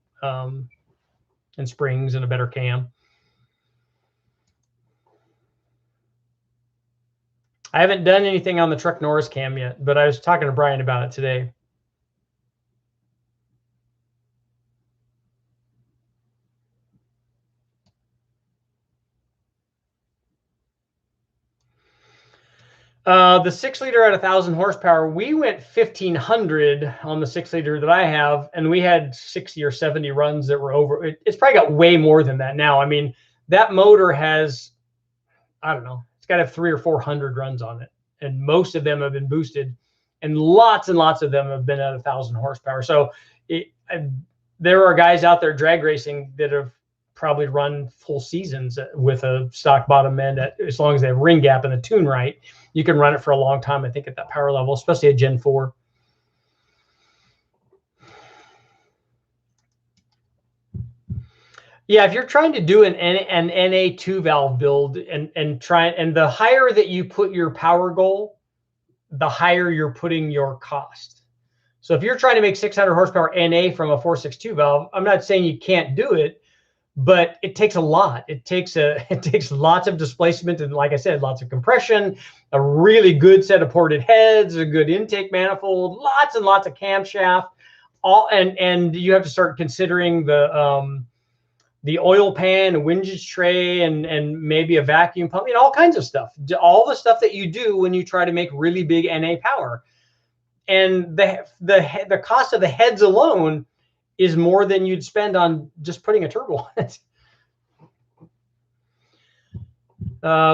springs and a better cam. I haven't done anything on the Truck Norris cam yet, but I was talking to Brian about it today. The 6-liter at 1,000 horsepower, we went 1,500 on the 6-liter that I have, and we had 60 or 70 runs that were over. It's probably got way more than that now. I mean, that motor has, I don't know, it's got to have 300 or 400 runs on it, and most of them have been boosted, and lots of them have been at 1,000 horsepower. So there are guys out there drag racing that have probably run full seasons with a stock bottom end as long as they have ring gap and the tune right. You can run it for a long time, I think, at that power level, especially at Gen 4. Yeah, if you're trying to do an NA2 valve build and the higher that you put your power goal, the higher you're putting your cost. So if you're trying to make 600 horsepower NA from a 462 valve, I'm not saying you can't do it, but it takes a lot. It takes lots of displacement, and like I said, lots of compression, a really good set of ported heads, a good intake manifold, lots and lots of camshaft, and you have to start considering the oil pan, a windage tray, and maybe a vacuum pump, all kinds of stuff. All the stuff that you do when you try to make really big NA power. And the cost of the heads alone is more than you'd spend on just putting a turbo on it.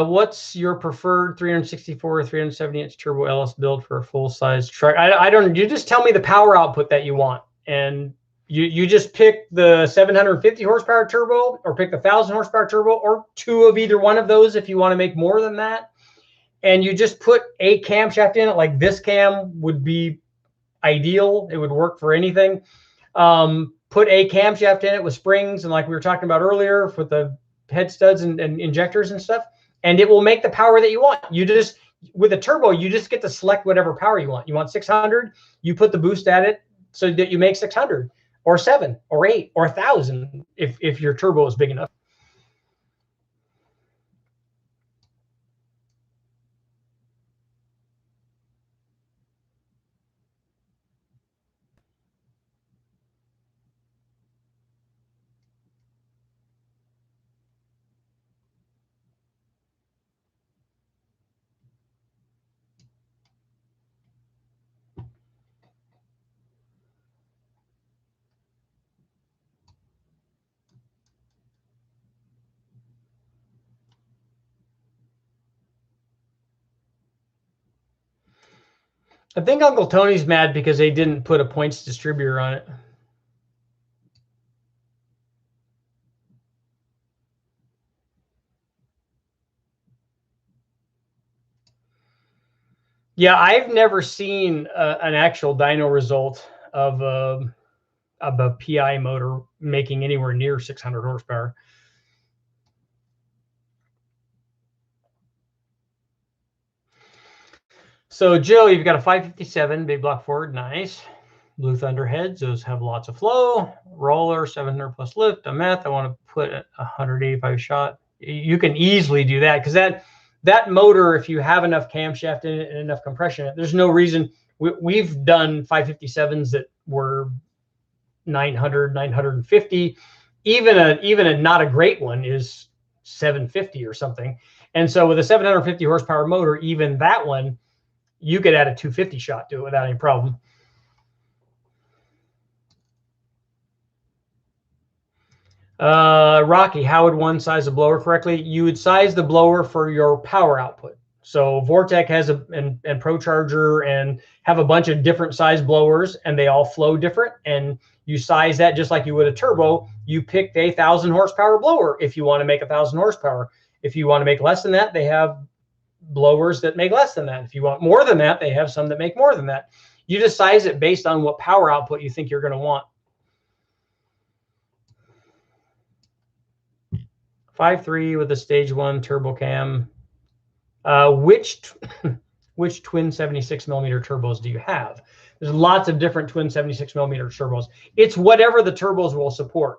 What's your preferred 364 or 370 inch turbo LS build for a full size truck? I don't. You just tell me the power output that you want, and you just pick the 750 horsepower turbo, or pick the 1,000 horsepower turbo, or two of either one of those if you want to make more than that. And you just put a camshaft in it. Like this cam would be ideal. It would work for anything. Put a camshaft in it with springs, and like we were talking about earlier, with the head studs and injectors and stuff, and it will make the power that you want. You just, with a turbo, you just get to select whatever power you want. You want 600, you put the boost at it so that you make 600 or 7 or 8 or 1,000 if your turbo is big enough. I think Uncle Tony's mad because they didn't put a points distributor on it. Yeah, I've never seen an actual dyno result of a PI motor making anywhere near 600 horsepower. So Joe, you've got a 557 big block Ford, nice. Blue Thunder heads, those have lots of flow. Roller, 700 plus lift. A meth, I want to put a 185 shot. You can easily do that, because that motor, if you have enough camshaft in it and enough compression in it, there's no reason. We've done 557s that were 900, 950. Even a not a great one is 750 or something. And so with a 750 horsepower motor, even that one, you could add a 250 shot to it without any problem. Rocky, how would one size a blower correctly? You would size the blower for your power output. So Vortec has and ProCharger and have a bunch of different size blowers, and they all flow different. And you size that just like you would a turbo. You picked a 1,000 horsepower blower if you want to make 1,000 horsepower. If you want to make less than that, they have blowers that make less than that. If you want more than that, they have some that make more than that. You just size it based on what power output you think you're going to want. 5.3 with a stage 1 turbo cam. Which twin 76 millimeter turbos do you have? There's lots of different twin 76 millimeter turbos. It's whatever the turbos will support.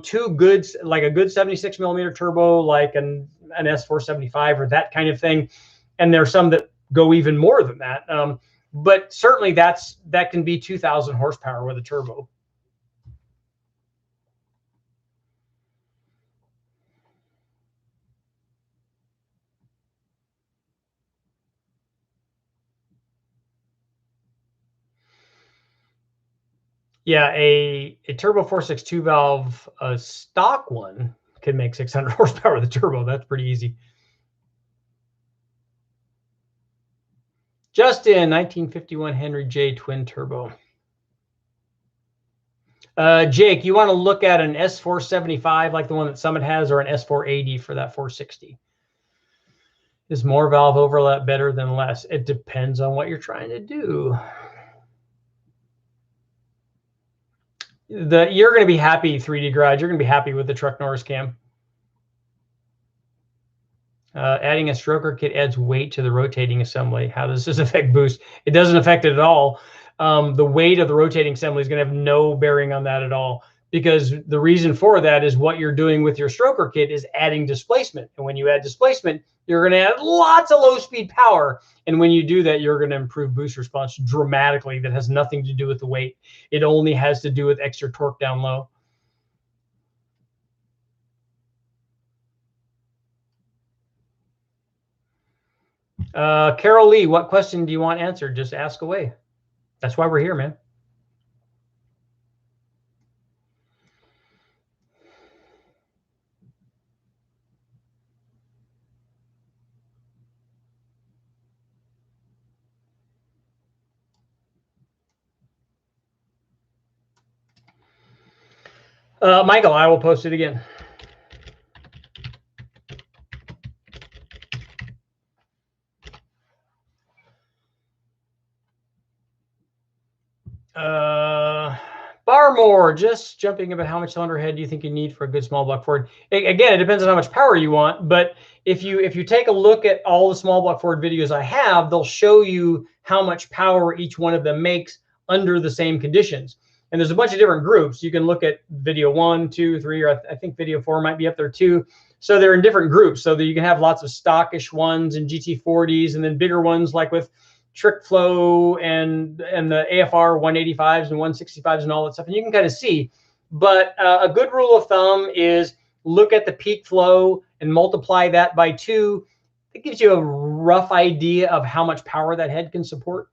Two goods, like a good 76 millimeter turbo, like an S475 or that kind of thing. And there's some that go even more than that. But certainly that can be 2,000 horsepower with a turbo. Yeah, a turbo 462 valve, a stock one, can make 600 horsepower with a turbo. That's pretty easy. Justin, 1951 Henry J twin turbo. Jake, you want to look at an S475 like the one that Summit has, or an S480 for that 460? Is more valve overlap better than less? It depends on what you're trying to do. You're going to be happy, 3D Garage. You're going to be happy with the Truck Norris cam. Adding a stroker kit adds weight to the rotating assembly. How does this affect boost? It doesn't affect it at all. The weight of the rotating assembly is going to have no bearing on that at all, because the reason for that is what you're doing with your stroker kit is adding displacement. And when you add displacement, you're going to add lots of low-speed power. And when you do that, you're going to improve boost response dramatically. That has nothing to do with the weight. It only has to do with extra torque down low. Carol Lee, what question do you want answered? Just ask away. That's why we're here, man. Michael, I will post it again. Barmore, just jumping about how much cylinder head do you think you need for a good small block Ford? Again, it depends on how much power you want, but if you take a look at all the small block Ford videos I have, they'll show you how much power each one of them makes under the same conditions. And there's a bunch of different groups. You can look at video 1, 2, 3, or I think video 4 might be up there too. So they're in different groups, so that you can have lots of stockish ones and GT40s, and then bigger ones like with trick flow and the AFR 185s and 165s and all that stuff, and you can kind of see. But a good rule of thumb is look at the peak flow and multiply that by 2. It gives you a rough idea of how much power that head can support.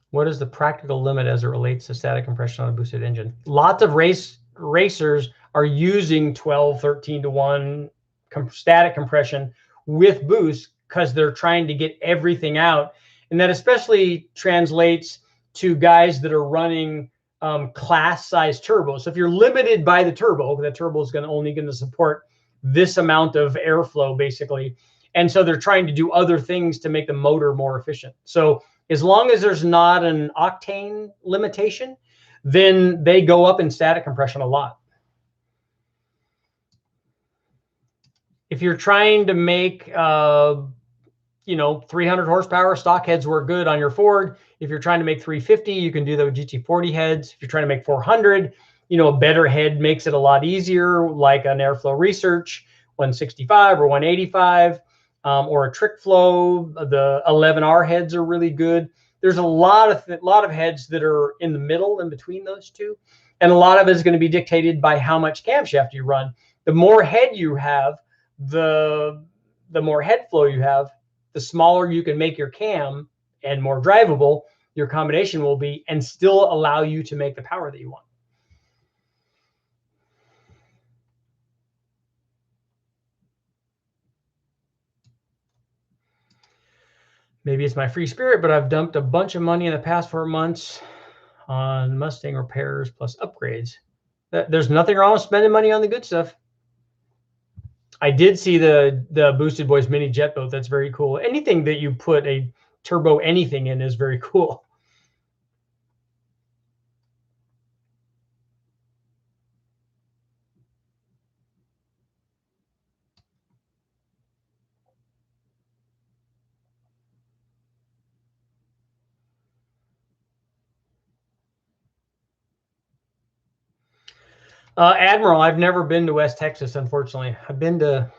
What is the practical limit as it relates to static compression on a boosted engine? Lots of racers are using 12, 13 to 1 static compression with boost because they're trying to get everything out. And that especially translates to guys that are running class size turbos. So if you're limited by the turbo is only going to support this amount of airflow basically. And so they're trying to do other things to make the motor more efficient. So as long as there's not an octane limitation, then they go up in static compression a lot. If you're trying to make, 300 horsepower, stock heads work good on your Ford. If you're trying to make 350, you can do that with GT40 heads. If you're trying to make 400, a better head makes it a lot easier, like an Airflow Research 165 or 185. Or a trick flow. The 11R heads are really good. There's a lot of heads that are in the middle in between those two, and a lot of it is going to be dictated by how much camshaft you run. The more head you have, the more head flow you have, the smaller you can make your cam, and more drivable your combination will be, and still allow you to make the power that you want. Maybe it's my free spirit, but I've dumped a bunch of money in the past 4 months on Mustang repairs plus upgrades. There's nothing wrong with spending money on the good stuff. I did see the Boosted Boys mini jet boat. That's very cool. Anything that you put a turbo anything in is very cool. Admiral, I've never been to West Texas, unfortunately. I've been to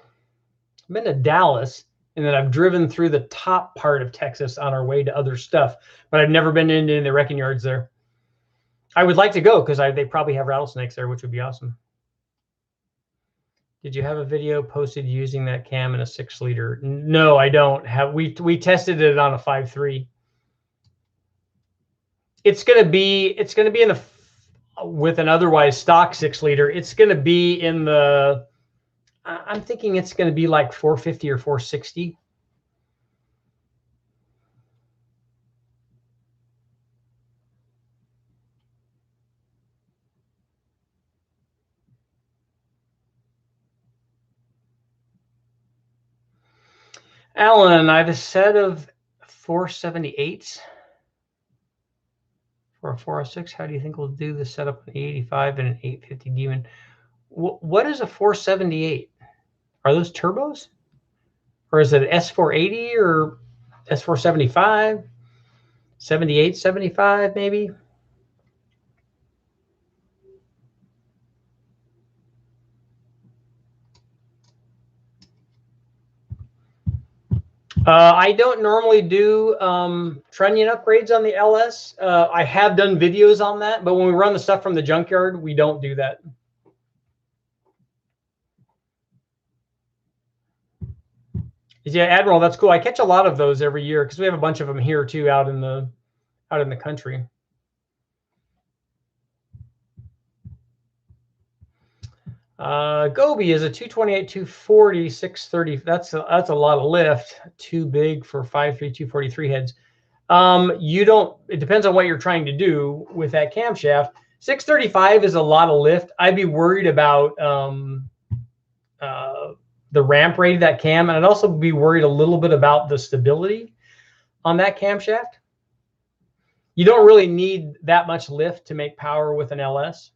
Dallas, and then I've driven through the top part of Texas on our way to other stuff, but I've never been into the wrecking yards there. I would like to go because they probably have rattlesnakes there, which would be awesome. Did you have a video posted using that cam in a 6-liter? No, I don't have. We tested it on a 5.3. It's gonna be in a with an otherwise stock 6-liter. It's gonna be in the. I'm thinking it's gonna be like 450 or 460. Alan, I have a set of 478s for a 406. How do you think we'll do the setup on 85 and an 850 Demon? What is a 478? Are those turbos? Or is it S480 or S475? 78, 75 maybe? I don't normally do trunnion upgrades on the LS. I have done videos on that, but when we run the stuff from the junkyard, we don't do that. Yeah, Admiral, that's cool. I catch a lot of those every year because we have a bunch of them here too, out in the country. Gobi is a 228, 240, 630. That's a lot of lift. Too big for 5.3, 243 heads. You don't. It depends on what you're trying to do with that camshaft. 635 is a lot of lift. I'd be worried about the ramp rate of that cam, and I'd also be worried a little bit about the stability on that camshaft. You don't really need that much lift to make power with an LS.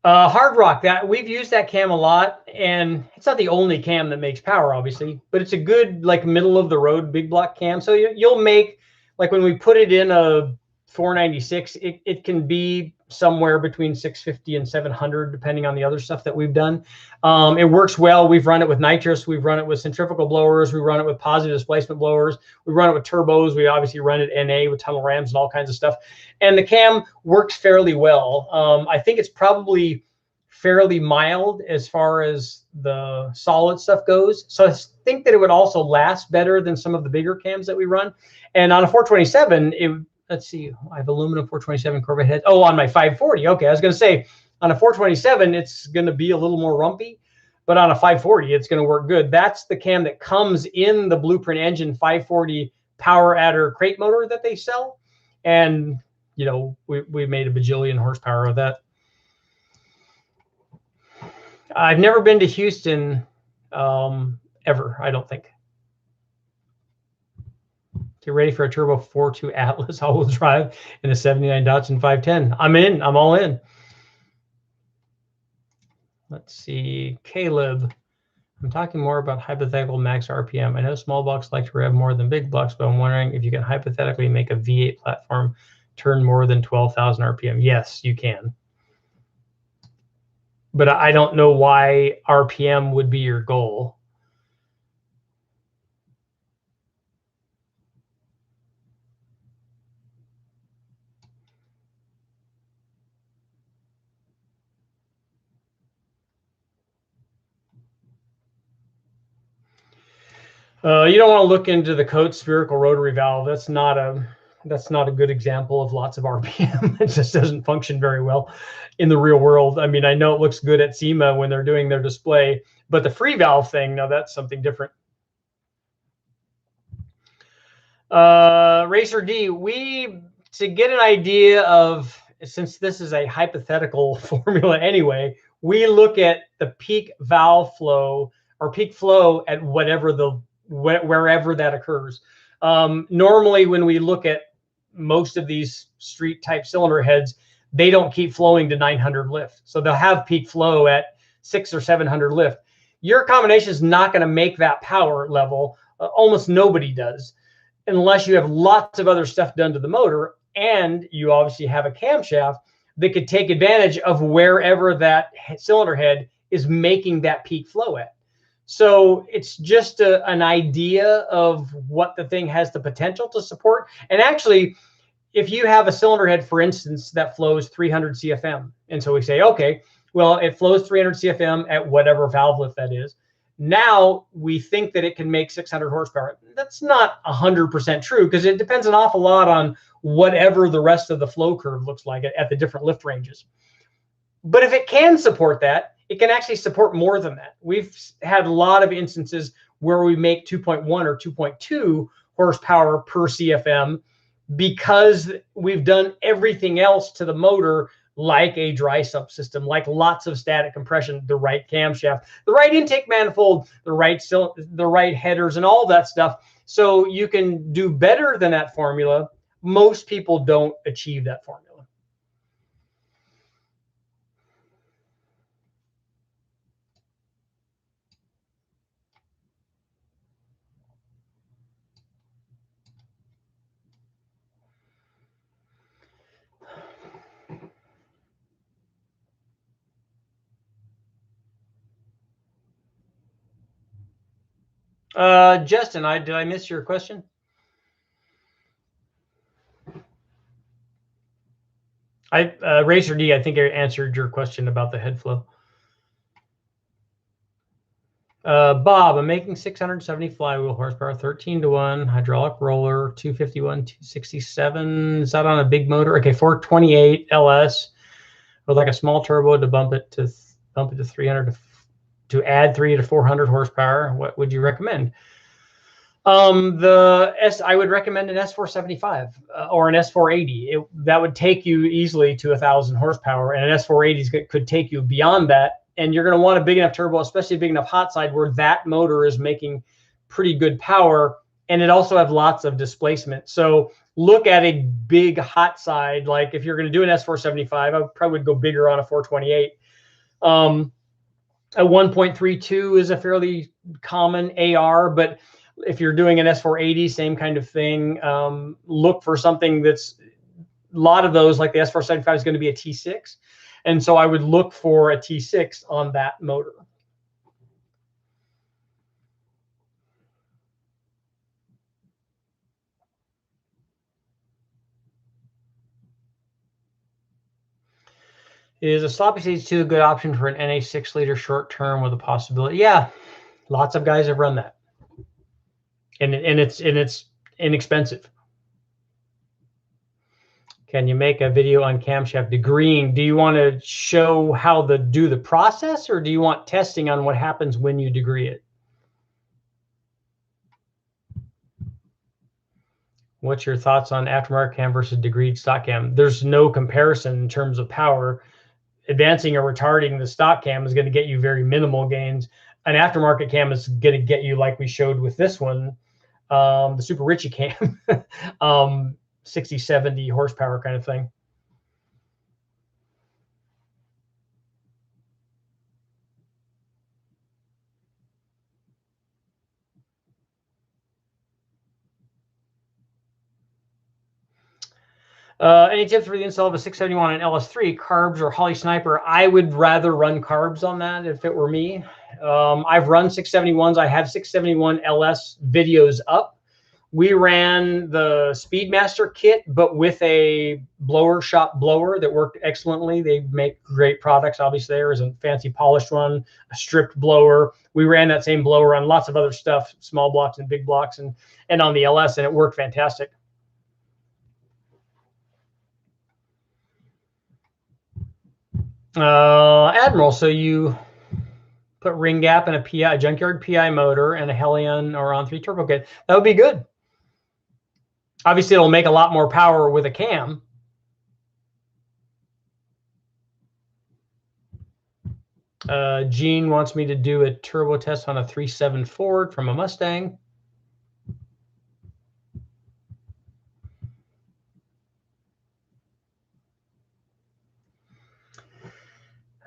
Hard Rock, that we've used that cam a lot, and it's not the only cam that makes power, obviously, but it's a good like middle of the road big block cam. So you'll make, like when we put it in a 496, it can be somewhere between 650 and 700 depending on the other stuff that we've done. It works well. We've run it with nitrous, we've run it with centrifugal blowers, we run it with positive displacement blowers, we run it with turbos, we obviously run it NA with tunnel rams and all kinds of stuff, and the cam works fairly well. I think it's probably fairly mild as far as the solid stuff goes, so I think that it would also last better than some of the bigger cams that we run. And on a 427, let's see, I have aluminum 427 Corvette head. Oh, on my 540. Okay, I was going to say on a 427, it's going to be a little more rumpy, but on a 540, it's going to work good. That's the cam that comes in the Blueprint Engine 540 power adder crate motor that they sell. And, you know, we made a bajillion horsepower of that. I've never been to Houston ever, I don't think. Get ready for a turbo 4.2 Atlas all-wheel drive in a 79 Datsun 510. I'm in. I'm all in. Let's see. Caleb. I'm talking more about hypothetical max RPM. I know small blocks like to rev more than big blocks, but I'm wondering if you can hypothetically make a V8 platform turn more than 12,000 RPM. Yes, you can. But I don't know why RPM would be your goal. You don't want to look into the Coates spherical rotary valve. That's not a good example of lots of RPM. It just doesn't function very well in the real world. I mean, I know it looks good at SEMA when they're doing their display, but the free valve thing, now that's something different. Racer D, to get an idea of, since this is a hypothetical formula anyway, we look at the peak valve flow or peak flow at wherever that occurs. Normally, when we look at most of these street type cylinder heads, they don't keep flowing to 900 lift. So they'll have peak flow at 600 or 700 lift. Your combination is not going to make that power level. Almost nobody does, unless you have lots of other stuff done to the motor, and you obviously have a camshaft that could take advantage of wherever that cylinder head is making that peak flow at. So it's just an idea of what the thing has the potential to support. And actually, if you have a cylinder head, for instance, that flows 300 CFM, and so we say, okay, well, it flows 300 CFM at whatever valve lift that is. Now we think that it can make 600 horsepower. That's not 100% true, because it depends an awful lot on whatever the rest of the flow curve looks like at the different lift ranges. But if it can support that, it can actually support more than that. We've had a lot of instances where we make 2.1 or 2.2 horsepower per CFM because we've done everything else to the motor, like a dry sump system, like lots of static compression, the right camshaft, the right intake manifold, the right headers, and all that stuff. So you can do better than that formula. Most people don't achieve that formula. Justin, did I miss your question? Racer D, I think I answered your question about the head flow. Bob, I'm making 670 flywheel horsepower, 13-to-1 hydraulic roller, 251, 267. Is that on a big motor? Okay, 428 LS with like a small turbo to bump it to 300 to add 300 to 400 horsepower. What would you recommend? I would recommend an S475 or an S480. That would take you easily to 1,000 horsepower, and an S480 could take you beyond that. And you're going to want a big enough turbo, especially a big enough hot side where that motor is making pretty good power, and it also have lots of displacement. So look at a big hot side. Like if you're going to do an S475, I probably would go bigger on a 428. A 1.32 is a fairly common AR, but if you're doing an S480, same kind of thing. Look for something that's, a lot of those, like the S475 is going to be a T6. And so I would look for a T6 on that motor. Is a sloppy stage 2 a good option for an NA 6-liter short term with a possibility? Yeah, lots of guys have run that. And it's inexpensive. Can you make a video on camshaft degreeing? Do you want to show how to do the process, or do you want testing on what happens when you degree it? What's your thoughts on aftermarket cam versus degreed stock cam? There's no comparison in terms of power. Advancing or retarding the stock cam is going to get you very minimal gains. An aftermarket cam is going to get you, like we showed with this one, the Super Richie cam, 60, 70 horsepower kind of thing. Any tips for the install of a 671 and LS3, carbs or Holly Sniper? I would rather run carbs on that if it were me. I've run 671s. I have 671 LS videos up We ran the Speedmaster kit, but with a blower shop blower that worked excellently. They make great products. Obviously, there is a fancy polished one, a stripped blower. We ran that same blower on lots of other stuff, small blocks and big blocks, and on the LS, and it worked fantastic. Admiral, so you put ring gap and a PI, a junkyard PI motor, and a Helion or on 3 turbo kit. That would be good. Obviously, it'll make a lot more power with a cam. Gene wants me to do a turbo test on a 3.7 Ford from a Mustang.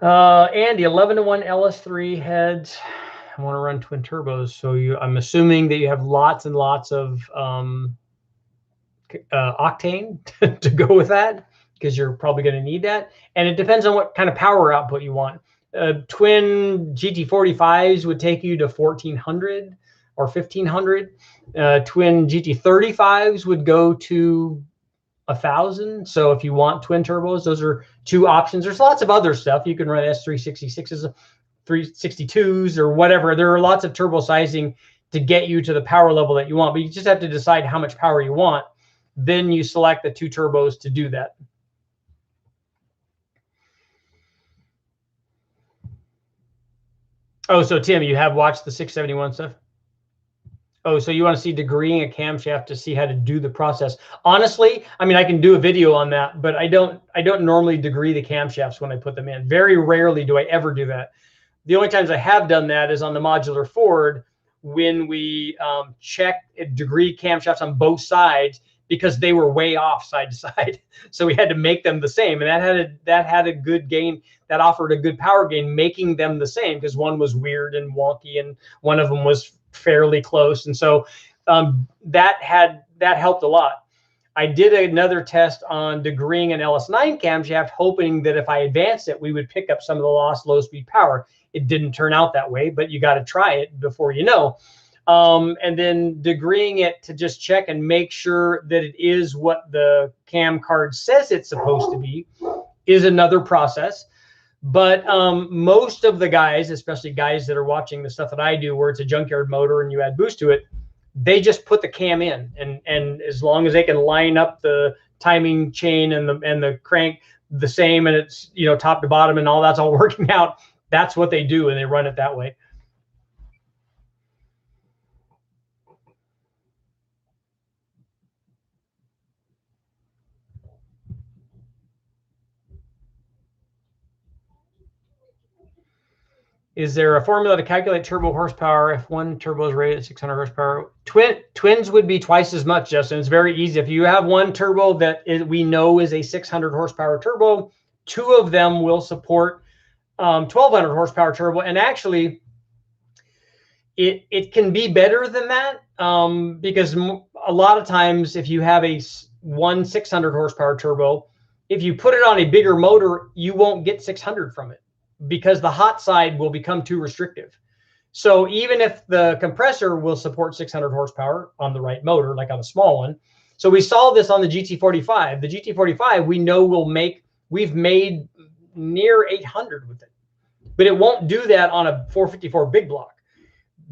Andy, 11-to-1 LS3 heads. I want to run twin turbos. So I'm assuming that you have lots and lots of octane to go with that, because you're probably going to need that. And it depends on what kind of power output you want. Twin GT45s would take you to 1400 or 1500. Twin GT35s would go to 1,000. So if you want twin turbos, those are 2 options. There's lots of other stuff. You can run S366s, 362s, or whatever. There are lots of turbo sizing to get you to the power level that you want, but you just have to decide how much power you want. Then you select the 2 turbos to do that. Oh, so Tim, you have watched the 671 stuff? Oh, so you want to see degreeing a camshaft to see how to do the process. Honestly, I mean, I can do a video on that, but I don't normally degree the camshafts when I put them in. Very rarely do I ever do that. The only times I have done that is on the modular Ford, when we degree camshafts on both sides, because they were way off side to side. So we had to make them the same. And that had a good gain. That offered a good power gain, making them the same, because one was weird and wonky and one of them was fairly close. And so that helped a lot. I did another test on degreeing an LS9 camshaft, hoping that if I advanced it, we would pick up some of the lost low speed power. It didn't turn out that way, but you got to try it before you know. And then degreeing it to just check and make sure that it is what the cam card says it's supposed to be is another process. But most of the guys, especially guys that are watching the stuff that I do, where it's a junkyard motor and you add boost to it, they just put the cam in, and as long as they can line up the timing chain and the crank the same, and it's, you know, top to bottom and all that's all working out, that's what they do, and they run it that way. Is there a formula to calculate turbo horsepower if one turbo is rated at 600 horsepower? Twins would be twice as much, Justin. It's very easy. If you have one turbo that we know is a 600 horsepower turbo, 2 of them will support 1,200 horsepower turbo. And actually, it can be better than that, because a lot of times if you have one 600 horsepower turbo, if you put it on a bigger motor, you won't get 600 from it, because the hot side will become too restrictive. So even if the compressor will support 600 horsepower on the right motor, like on a small one. So we saw this on the GT45. The GT45, we know we've made near 800 with it, but it won't do that on a 454 big block,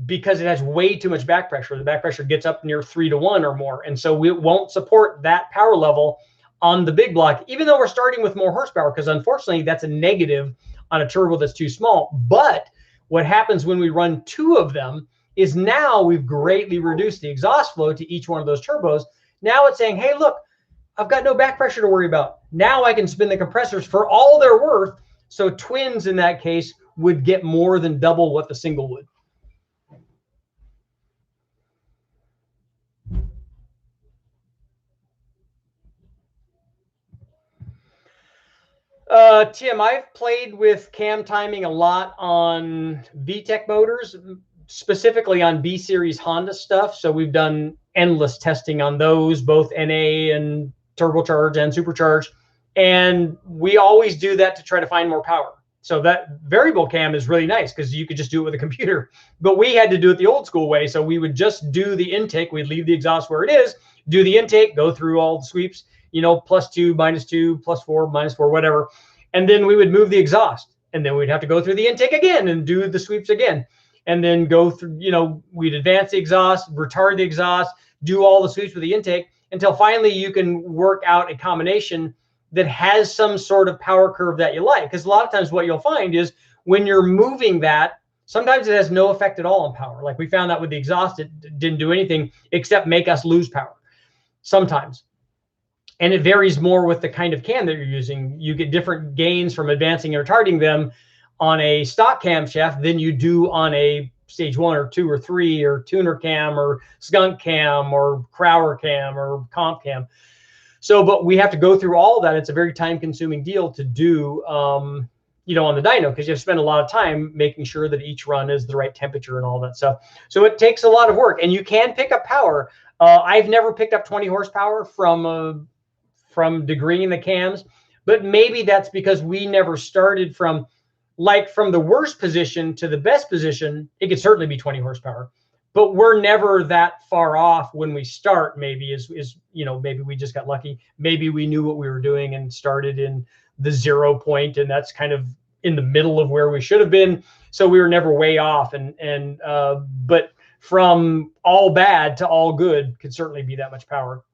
because it has way too much back pressure. The back pressure gets up near 3-to-1 or more. And so we won't support that power level on the big block, even though we're starting with more horsepower, because unfortunately that's a negative on a turbo that's too small. But what happens when we run 2 of them is now we've greatly reduced the exhaust flow to each one of those turbos. Now it's saying, hey, look, I've got no back pressure to worry about. Now I can spin the compressors for all they're worth. So twins in that case would get more than double what the single would. Tim, I've played with cam timing a lot on VTEC motors, specifically on B series Honda stuff. So we've done endless testing on those, both NA and turbocharged and supercharged. And we always do that to try to find more power. So that variable cam is really nice because you could just do it with a computer. But we had to do it the old school way. So we would just do the intake. We'd leave the exhaust where it is, do the intake, go through all the sweeps, you know, +2, -2, +4, -4, whatever. And then we would move the exhaust. And then we'd have to go through the intake again and do the sweeps again. And then go through, you know, we'd advance the exhaust, retard the exhaust, do all the sweeps with the intake until finally you can work out a combination that has some sort of power curve that you like. Because a lot of times what you'll find is when you're moving that, sometimes it has no effect at all on power. Like we found that with the exhaust, it didn't do anything except make us lose power sometimes. And it varies more with the kind of cam that you're using. You get different gains from advancing and retarding them on a stock camshaft than you do on a stage 1 or 2 or 3 or tuner cam or skunk cam or Crower cam or comp cam. So, but we have to go through all that. It's a very time-consuming deal to do, you know, on the dyno, because you have to spend a lot of time making sure that each run is the right temperature and all that stuff. So it takes a lot of work, and you can pick up power. I've never picked up 20 horsepower from degreeing the cams, but maybe that's because we never started from the worst position to the best position. It could certainly be 20 horsepower. But we're never that far off when we start. Maybe is you know, maybe we just got lucky. Maybe we knew what we were doing and started in the 0 point, and that's kind of in the middle of where we should have been. So we were never way off. But from all bad to all good could certainly be that much power.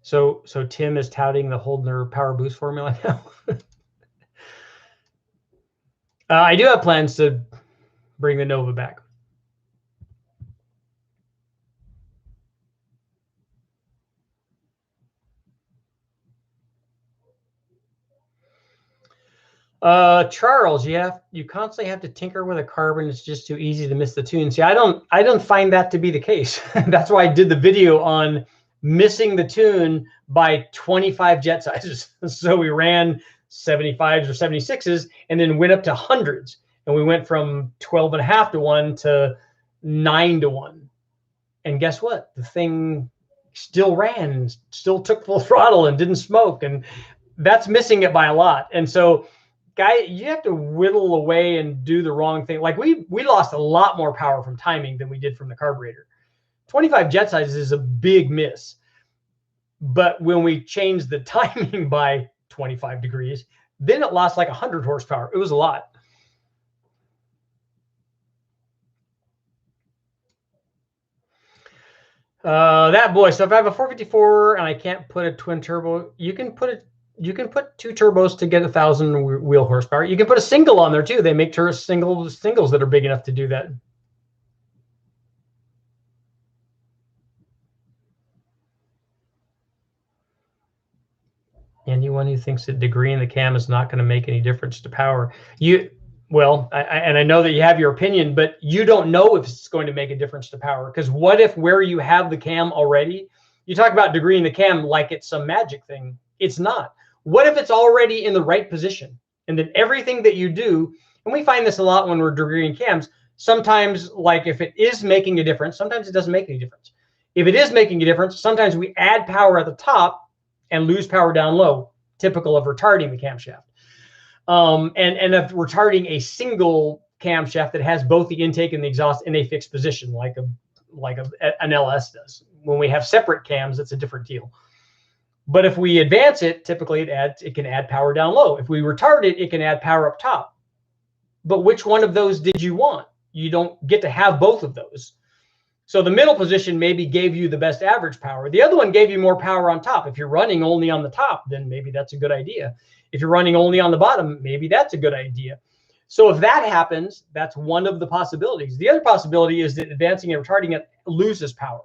So Tim is touting the Holdner power boost formula now. I do have plans to bring the Nova back. Charles, you constantly have to tinker with a carbon. It's just too easy to miss the tune. See, I don't find that to be the case. That's why I did the video on missing the tune by 25 jet sizes. So we ran 75s or 76s and then went up to hundreds. And we went from 12.5 to 1 to 9 to 1. And guess what? The thing still ran, still took full throttle and didn't smoke. And that's missing it by a lot. And so, you have to whittle away and do the wrong thing. Like we lost a lot more power from timing than we did from the carburetor. 25 jet sizes is a big miss. But when we changed the timing by 25 degrees, then it lost like 100 horsepower. It was a lot. That boy. So if I have a 454 and I can't put a twin turbo, you can put 2 turbos to get 1,000 wheel horsepower. You can put a single on there too. They make singles that are big enough to do that. Anyone who thinks that degreeing the cam is not going to make any difference to power, I know that you have your opinion, but you don't know if it's going to make a difference to power. Because what if where you have the cam already, you talk about degreeing the cam like it's some magic thing. It's not. What if it's already in the right position? And then everything that you do, and we find this a lot when we're degreeing cams, sometimes like if it is making a difference, sometimes it doesn't make any difference. If it is making a difference, sometimes we add power at the top and lose power down low, typical of retarding the camshaft. And of retarding a single camshaft that has both the intake and the exhaust in a fixed position, like an LS does. When we have separate cams, it's a different deal. But if we advance it, typically it can add power down low. If we retard it, it can add power up top. But which one of those did you want? You don't get to have both of those. So the middle position maybe gave you the best average power. The other one gave you more power on top. If you're running only on the top, then maybe that's a good idea. If you're running only on the bottom, maybe that's a good idea. So if that happens, that's one of the possibilities. The other possibility is that advancing and retarding it loses power.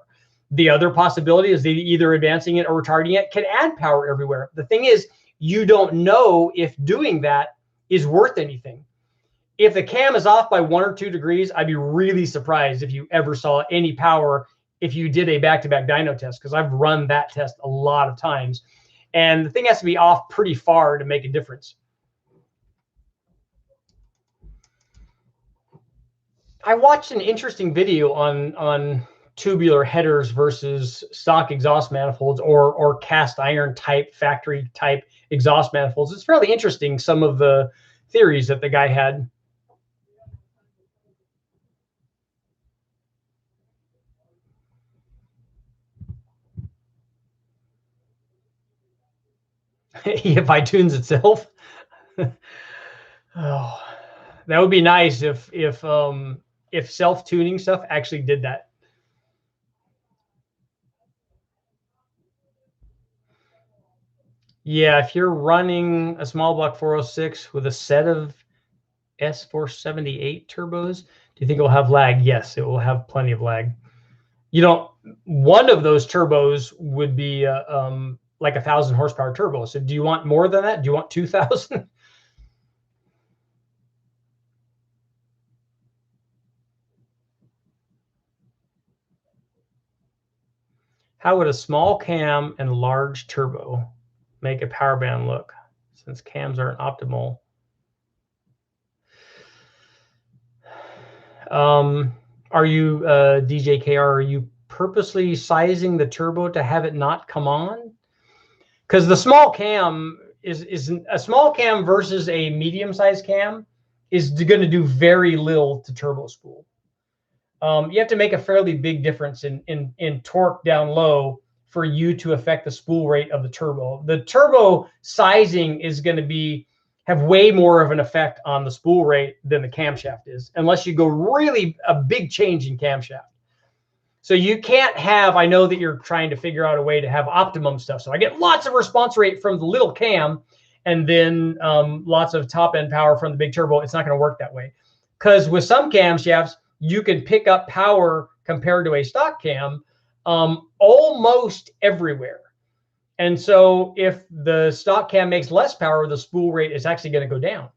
The other possibility is that either advancing it or retarding it can add power everywhere. The thing is, you don't know if doing that is worth anything. If the cam is off by 1 or 2 degrees, I'd be really surprised if you ever saw any power if you did a back-to-back dyno test, because I've run that test a lot of times. And the thing has to be off pretty far to make a difference. I watched an interesting video on tubular headers versus stock exhaust manifolds or cast iron type factory type exhaust manifolds. It's fairly interesting, some of the theories that the guy had. If iTunes itself. Oh, that would be nice if self-tuning stuff actually did that. Yeah, if you're running a small block 406 with a set of S478 turbos, do you think it will have lag? Yes, it will have plenty of lag. You don't. One of those turbos would be like 1,000 horsepower turbo. So do you want more than that? Do you want 2,000? How would a small cam and large turbo make a power band look, since cams aren't optimal? Are you DJKR? Are you purposely sizing the turbo to have it not come on? Because the small cam is a small cam versus a medium-sized cam is going to do very little to turbo spool. You have to make a fairly big difference in torque down low for you to affect the spool rate of the turbo. The turbo sizing is going to have way more of an effect on the spool rate than the camshaft is, unless you go really a big change in camshaft. So you can't have, I know that you're trying to figure out a way to have optimum stuff. So I get lots of response rate from the little cam and then lots of top end power from the big turbo. It's not going to work that way. Because with some camshafts, you can pick up power compared to a stock cam almost everywhere. And so if the stock cam makes less power, the spool rate is actually going to go down.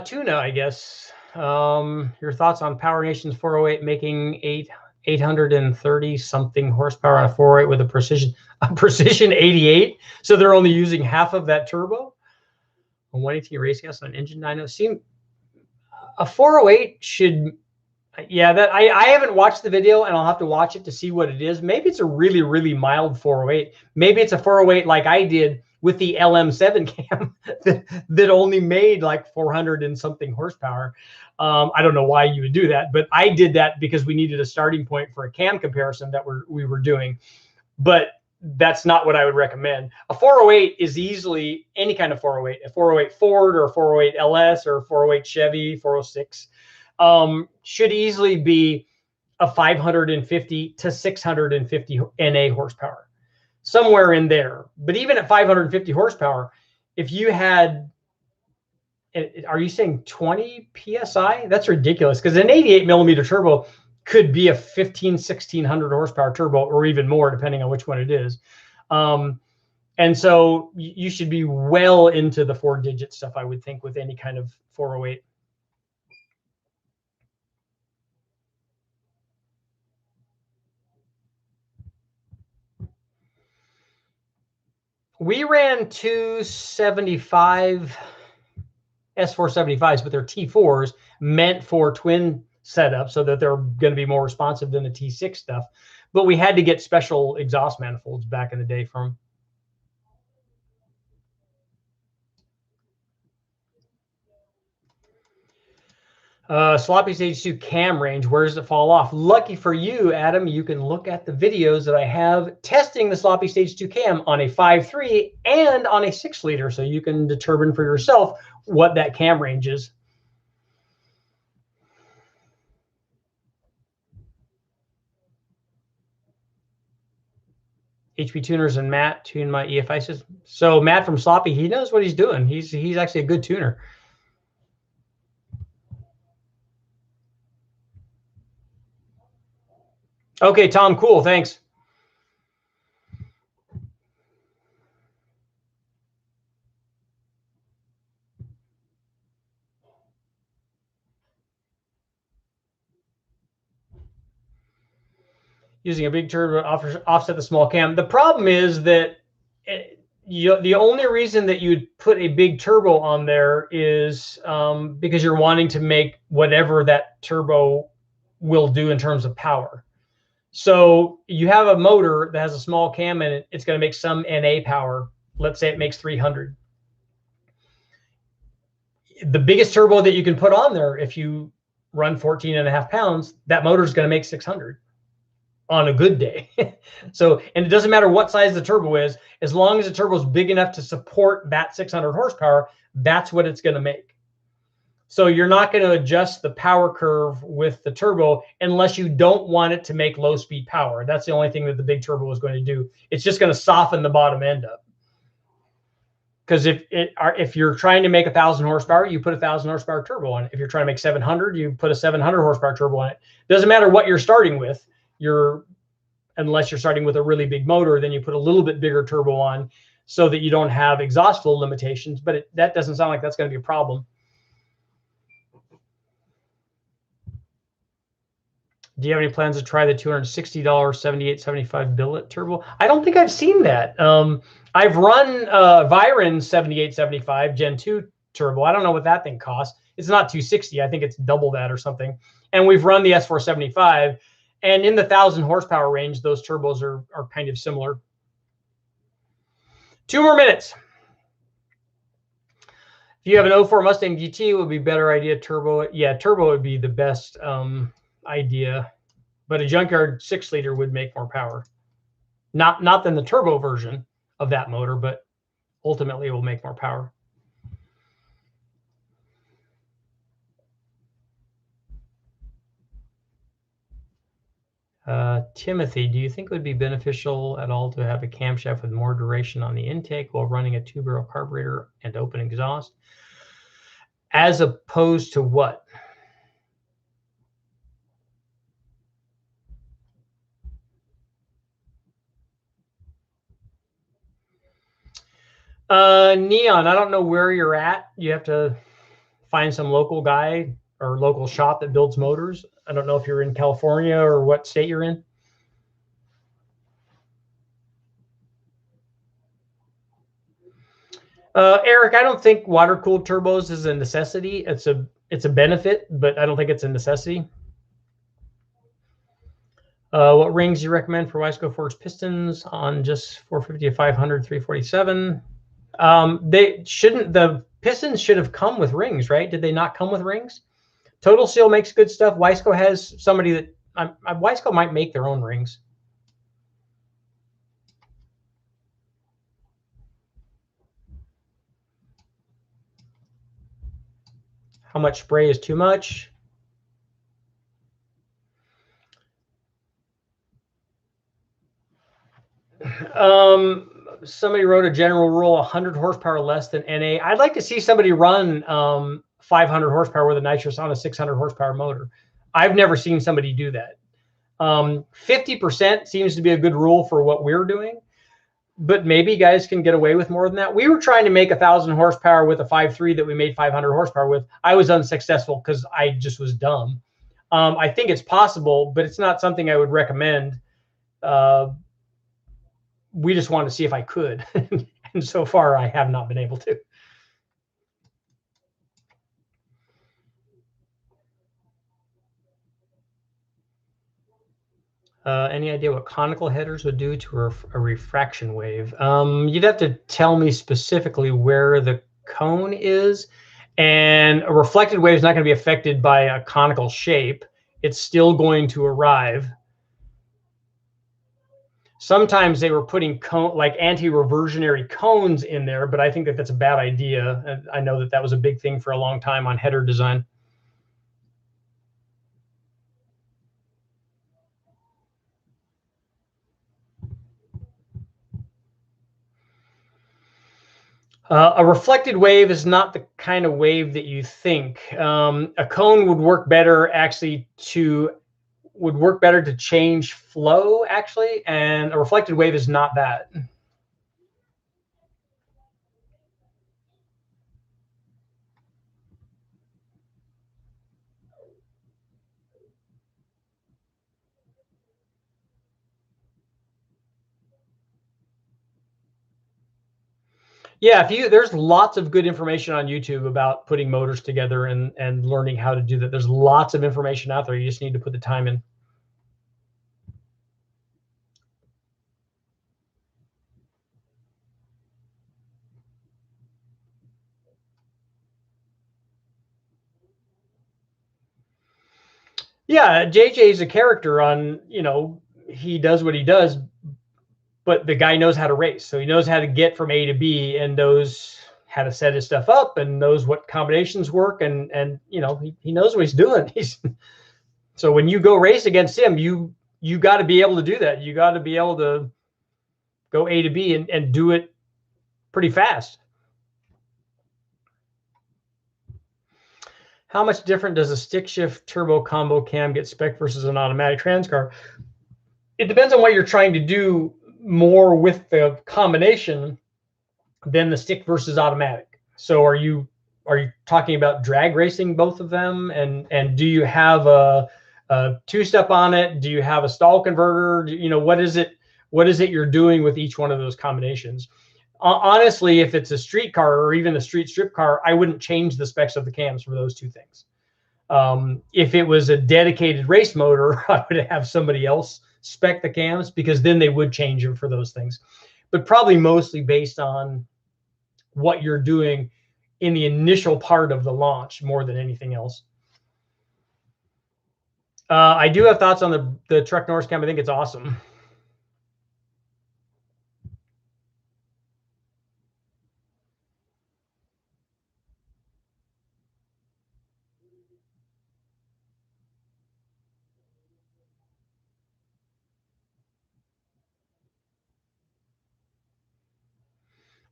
Tuna, I guess. Your thoughts on Power Nation's 408 making 830 something horsepower on a 408 with a precision 88. So they're only using half of that turbo. A 118 race gas on engine dyno. Seem a 408 should. Yeah, that I haven't watched the video and I'll have to watch it to see what it is. Maybe it's a really, really mild 408. Maybe it's a 408 like I did with the LM7 cam that only made like 400 and something horsepower. I don't know why you would do that, but I did that because we needed a starting point for a cam comparison that we were doing. But that's not what I would recommend. A 408 is easily any kind of 408, a 408 Ford or a 408 LS or a 408 Chevy, 406. Should easily be a 550 to 650 NA horsepower, somewhere in there. But even at 550 horsepower, if you had, are you saying 20 PSI? That's ridiculous, because an 88 millimeter turbo could be a 1600 horsepower turbo or even more, depending on which one it is. And so you should be well into the 4-digit stuff, I would think, with any kind of 408. We ran 275 S475s, but they're T4s meant for twin setup so that they're going to be more responsive than the T6 stuff. But we had to get special exhaust manifolds back in the day from. Sloppy stage 2 cam range, where does it fall off? Lucky for you, Adam, you can look at the videos that I have testing the sloppy stage 2 cam on a 5.3 and on a 6-liter, so you can determine for yourself what that cam range is. HP Tuners and Matt tune my EFI system. So Matt from Sloppy, he knows what he's doing. He's actually a good tuner. Okay, Tom, cool, thanks. Using a big turbo offset the small cam. The problem is that the only reason that you'd put a big turbo on there is because you're wanting to make whatever that turbo will do in terms of power. So you have a motor that has a small cam in it. It's going to make some NA power. Let's say it makes 300. The biggest turbo that you can put on there, if you run 14.5 pounds, that motor is going to make 600 on a good day. So, and it doesn't matter what size the turbo is, as long as the turbo is big enough to support that 600 horsepower, that's what it's going to make. So you're not going to adjust the power curve with the turbo unless you don't want it to make low speed power. That's the only thing that the big turbo is going to do. It's just going to soften the bottom end up. Because if you're trying to make 1,000 horsepower, you put 1,000 horsepower turbo on it. If you're trying to make 700, you put a 700 horsepower turbo on it. Doesn't matter what you're starting with. Unless you're starting with a really big motor, then you put a little bit bigger turbo on so that you don't have exhaust flow limitations. But that doesn't sound like that's going to be a problem. Do you have any plans to try the $260 7875 billet turbo? I don't think I've seen that. I've run Viron 7875 Gen 2 turbo. I don't know what that thing costs. It's not 260. I think it's double that or something. And we've run the S475. And in the 1,000 horsepower range, those turbos are kind of similar. 2 more minutes. If you have an 04 Mustang GT, it would be a better idea turbo. Yeah, turbo would be the best idea. But a junkyard 6-liter would make more power. Not than the turbo version of that motor, but ultimately it will make more power. Timothy, do you think it would be beneficial at all to have a camshaft with more duration on the intake while running a 2-barrel carburetor and open exhaust? As opposed to what? Neon, I don't know where you're at. You have to find some local guy or local shop that builds motors. I don't know if you're in California or what state you're in. Eric, I don't think water-cooled turbos is a necessity. It's a benefit, but I don't think it's a necessity. What rings do you recommend for Wiseco forged pistons on just 450 to 500, 347? The pistons should have come with rings, right? Did they not come with rings? Total Seal makes good stuff. Wiseco has somebody that Wiseco might make their own rings. How much spray is too much? Somebody wrote a general rule: 100 horsepower less than NA. I'd like to see somebody run 500 horsepower with a nitrous on a 600 horsepower motor. I've never seen somebody do that. 50% seems to be a good rule for what we're doing, but maybe guys can get away with more than that. We were trying to make 1,000 horsepower with a 5.3 that we made 500 horsepower with. I was unsuccessful because I just was dumb. I think it's possible, but it's not something I would recommend. We just wanted to see if I could. And so far, I have not been able to. Any idea what conical headers would do to a refraction wave? You'd have to tell me specifically where the cone is. And a reflected wave is not going to be affected by a conical shape. It's still going to arrive. Sometimes they were putting like anti-reversionary cones in there, but I think that that's a bad idea. And I know that that was a big thing for a long time on header design. A reflected wave is not the kind of wave that you think. A cone would work better to change flow actually, and a reflected wave is not that. Yeah, there's lots of good information on YouTube about putting motors together and learning how to do that. There's lots of information out there. You just need to put the time in. Yeah, JJ is a character on, he does what he does, but the guy knows how to race. So he knows how to get from A to B and knows how to set his stuff up and knows what combinations work. And he knows what he's doing. So when you go race against him, you got to be able to do that. You got to be able to go A to B and do it pretty fast. How much different does a stick shift turbo combo cam get spec versus an automatic trans car? It depends on what you're trying to do more with the combination than the stick versus automatic. So are you talking about drag racing both of them, and do you have a two-step on it? Do you have a stall converter? What is it you're doing with each one of those combinations? Honestly, if it's a street car or even a street strip car, I wouldn't change the specs of the cams for those two things. If it was a dedicated race motor, I would have somebody else spec the cams, because then they would change them for those things. But probably mostly based on what you're doing in the initial part of the launch more than anything else. I do have thoughts on the Trek Norris cam. I think it's awesome.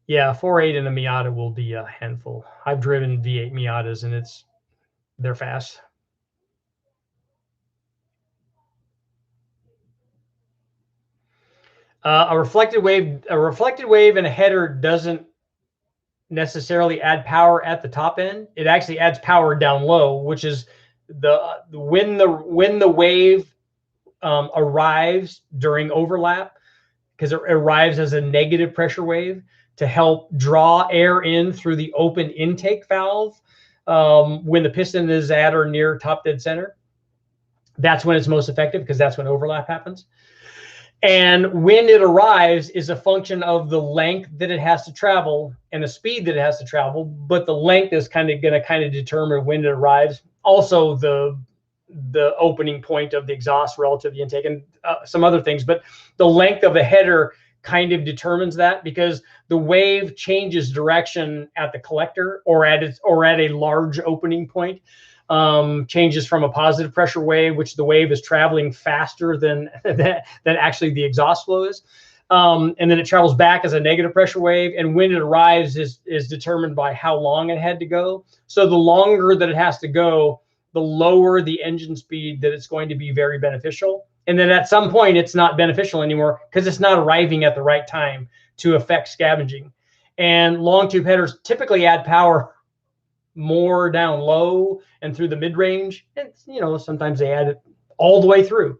Yeah, 4.8 in a Miata will be a handful. I've driven V8 Miatas and they're fast. A reflected wave and a header doesn't necessarily add power at the top end. It actually adds power down low, which is when the wave arrives during overlap, because it arrives as a negative pressure wave to help draw air in through the open intake valve when the piston is at or near top dead center. That's when it's most effective, because that's when overlap happens. And when it arrives is a function of the length that it has to travel and the speed that it has to travel. But the length is going to determine when it arrives. Also, the opening point of the exhaust relative to the intake, and some other things. But the length of the header kind of determines that, because the wave changes direction at the collector or at a large opening point. Changes from a positive pressure wave, which the wave is traveling faster than actually the exhaust flow is. And then it travels back as a negative pressure wave. And when it arrives is determined by how long it had to go. So the longer that it has to go, the lower the engine speed that it's going to be very beneficial. And then at some point, it's not beneficial anymore because it's not arriving at the right time to affect scavenging. And long tube headers typically add power more down low and through the mid-range. It's, sometimes they add it all the way through.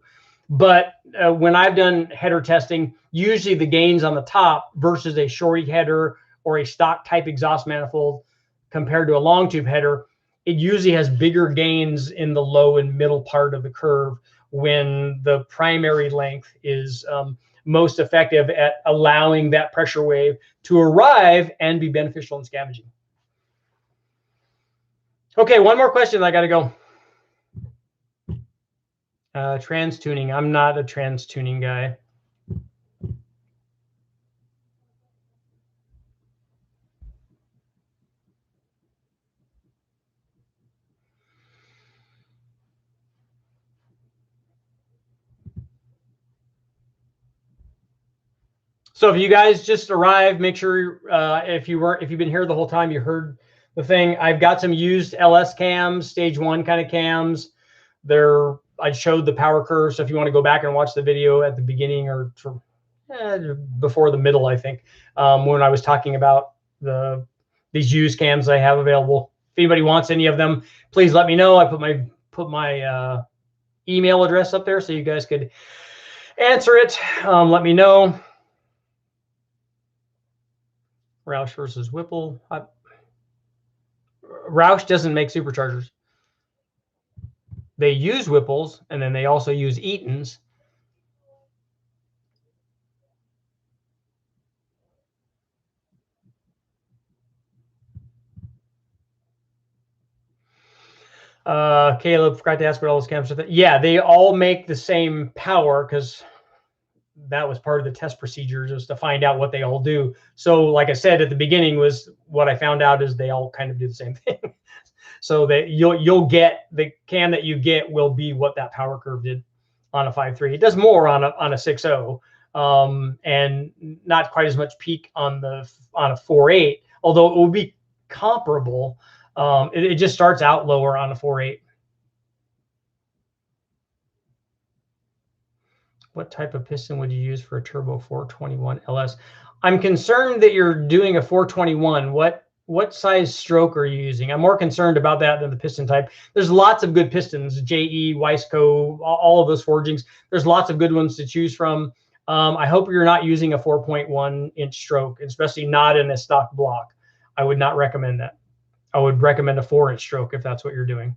But when I've done header testing, usually the gains on the top versus a shorty header or a stock type exhaust manifold compared to a long tube header, it usually has bigger gains in the low and middle part of the curve when the primary length is most effective at allowing that pressure wave to arrive and be beneficial in scavenging. Okay, one more question. I got to go. Trans tuning. I'm not a trans tuning guy. So if you guys just arrived, make sure if you've been here the whole time, you heard the thing. I've got some used LS cams, stage 1 kind of cams. I showed the power curve. So if you want to go back and watch the video at the beginning or before the middle, I think, when I was talking about these used cams I have available. If anybody wants any of them, please let me know. I put my email address up there so you guys could answer it. Let me know. Roush versus Whipple. Roush doesn't make superchargers. They use Whipples, and then they also use Eatons. Caleb forgot to ask what all those camps are. Yeah, they all make the same power because that was part of the test procedures, is to find out what they all do. So like I said at the beginning, was what I found out is they all kind of do the same thing. So that you'll get the cam that you get will be what that power curve did on a 5.3. It does more on a 6.0, and not quite as much peak on a 4.8, although it will be comparable. It just starts out lower on a 4.8. What type of piston would you use for a turbo 421 LS? I'm concerned that you're doing a 421. What size stroke are you using? I'm more concerned about that than the piston type. There's lots of good pistons, JE, Wiseco, all of those forgings. There's lots of good ones to choose from. I hope you're not using a 4.1 inch stroke, especially not in a stock block. I would not recommend that. I would recommend a 4-inch stroke if that's what you're doing.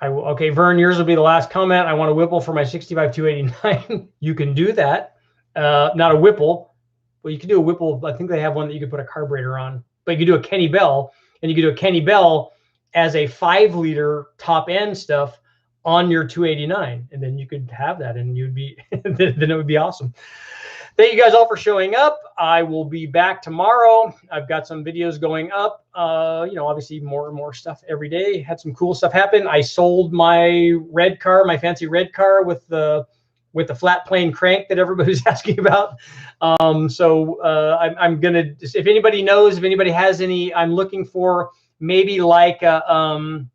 Okay, Vern, yours will be the last comment. I want a Whipple for my 65-289. You can do that. Not a Whipple. Well, you can do a Whipple. I think they have one that you could put a carburetor on. But you could do a Kenny Bell, and you could do a Kenny Bell as a 5-liter top end stuff on your 289, and then you could have that, and you'd be then it would be awesome. Thank you guys all for showing up. I will be back tomorrow. I've got some videos going up. Obviously more and more stuff every day. Had some cool stuff happen. I sold my red car, my fancy red car with the flat plane crank that everybody's asking about. I'm gonna, if anybody knows, if anybody has any, I'm looking for maybe like a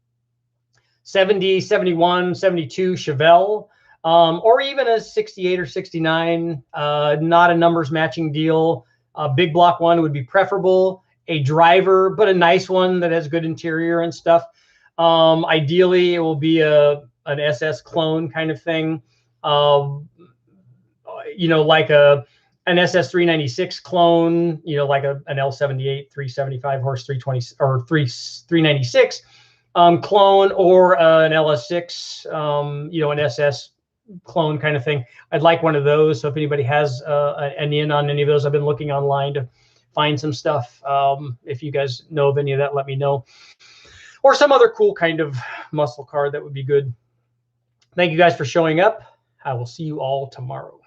70, 71, 72 Chevelle. Or even a 68 or 69, not a numbers matching deal. A big block one would be preferable. A driver, but a nice one that has good interior and stuff. Ideally, it will be an SS clone kind of thing. Like an SS 396 clone. Like an L78 375 horse 320 or 396 clone, or an LS6. An SS clone kind of thing. I'd like one of those. So if anybody has an in on any of those, I've been looking online to find some stuff. If you guys know of any of that, let me know. Or some other cool kind of muscle car that would be good. Thank you guys for showing up. I will see you all tomorrow.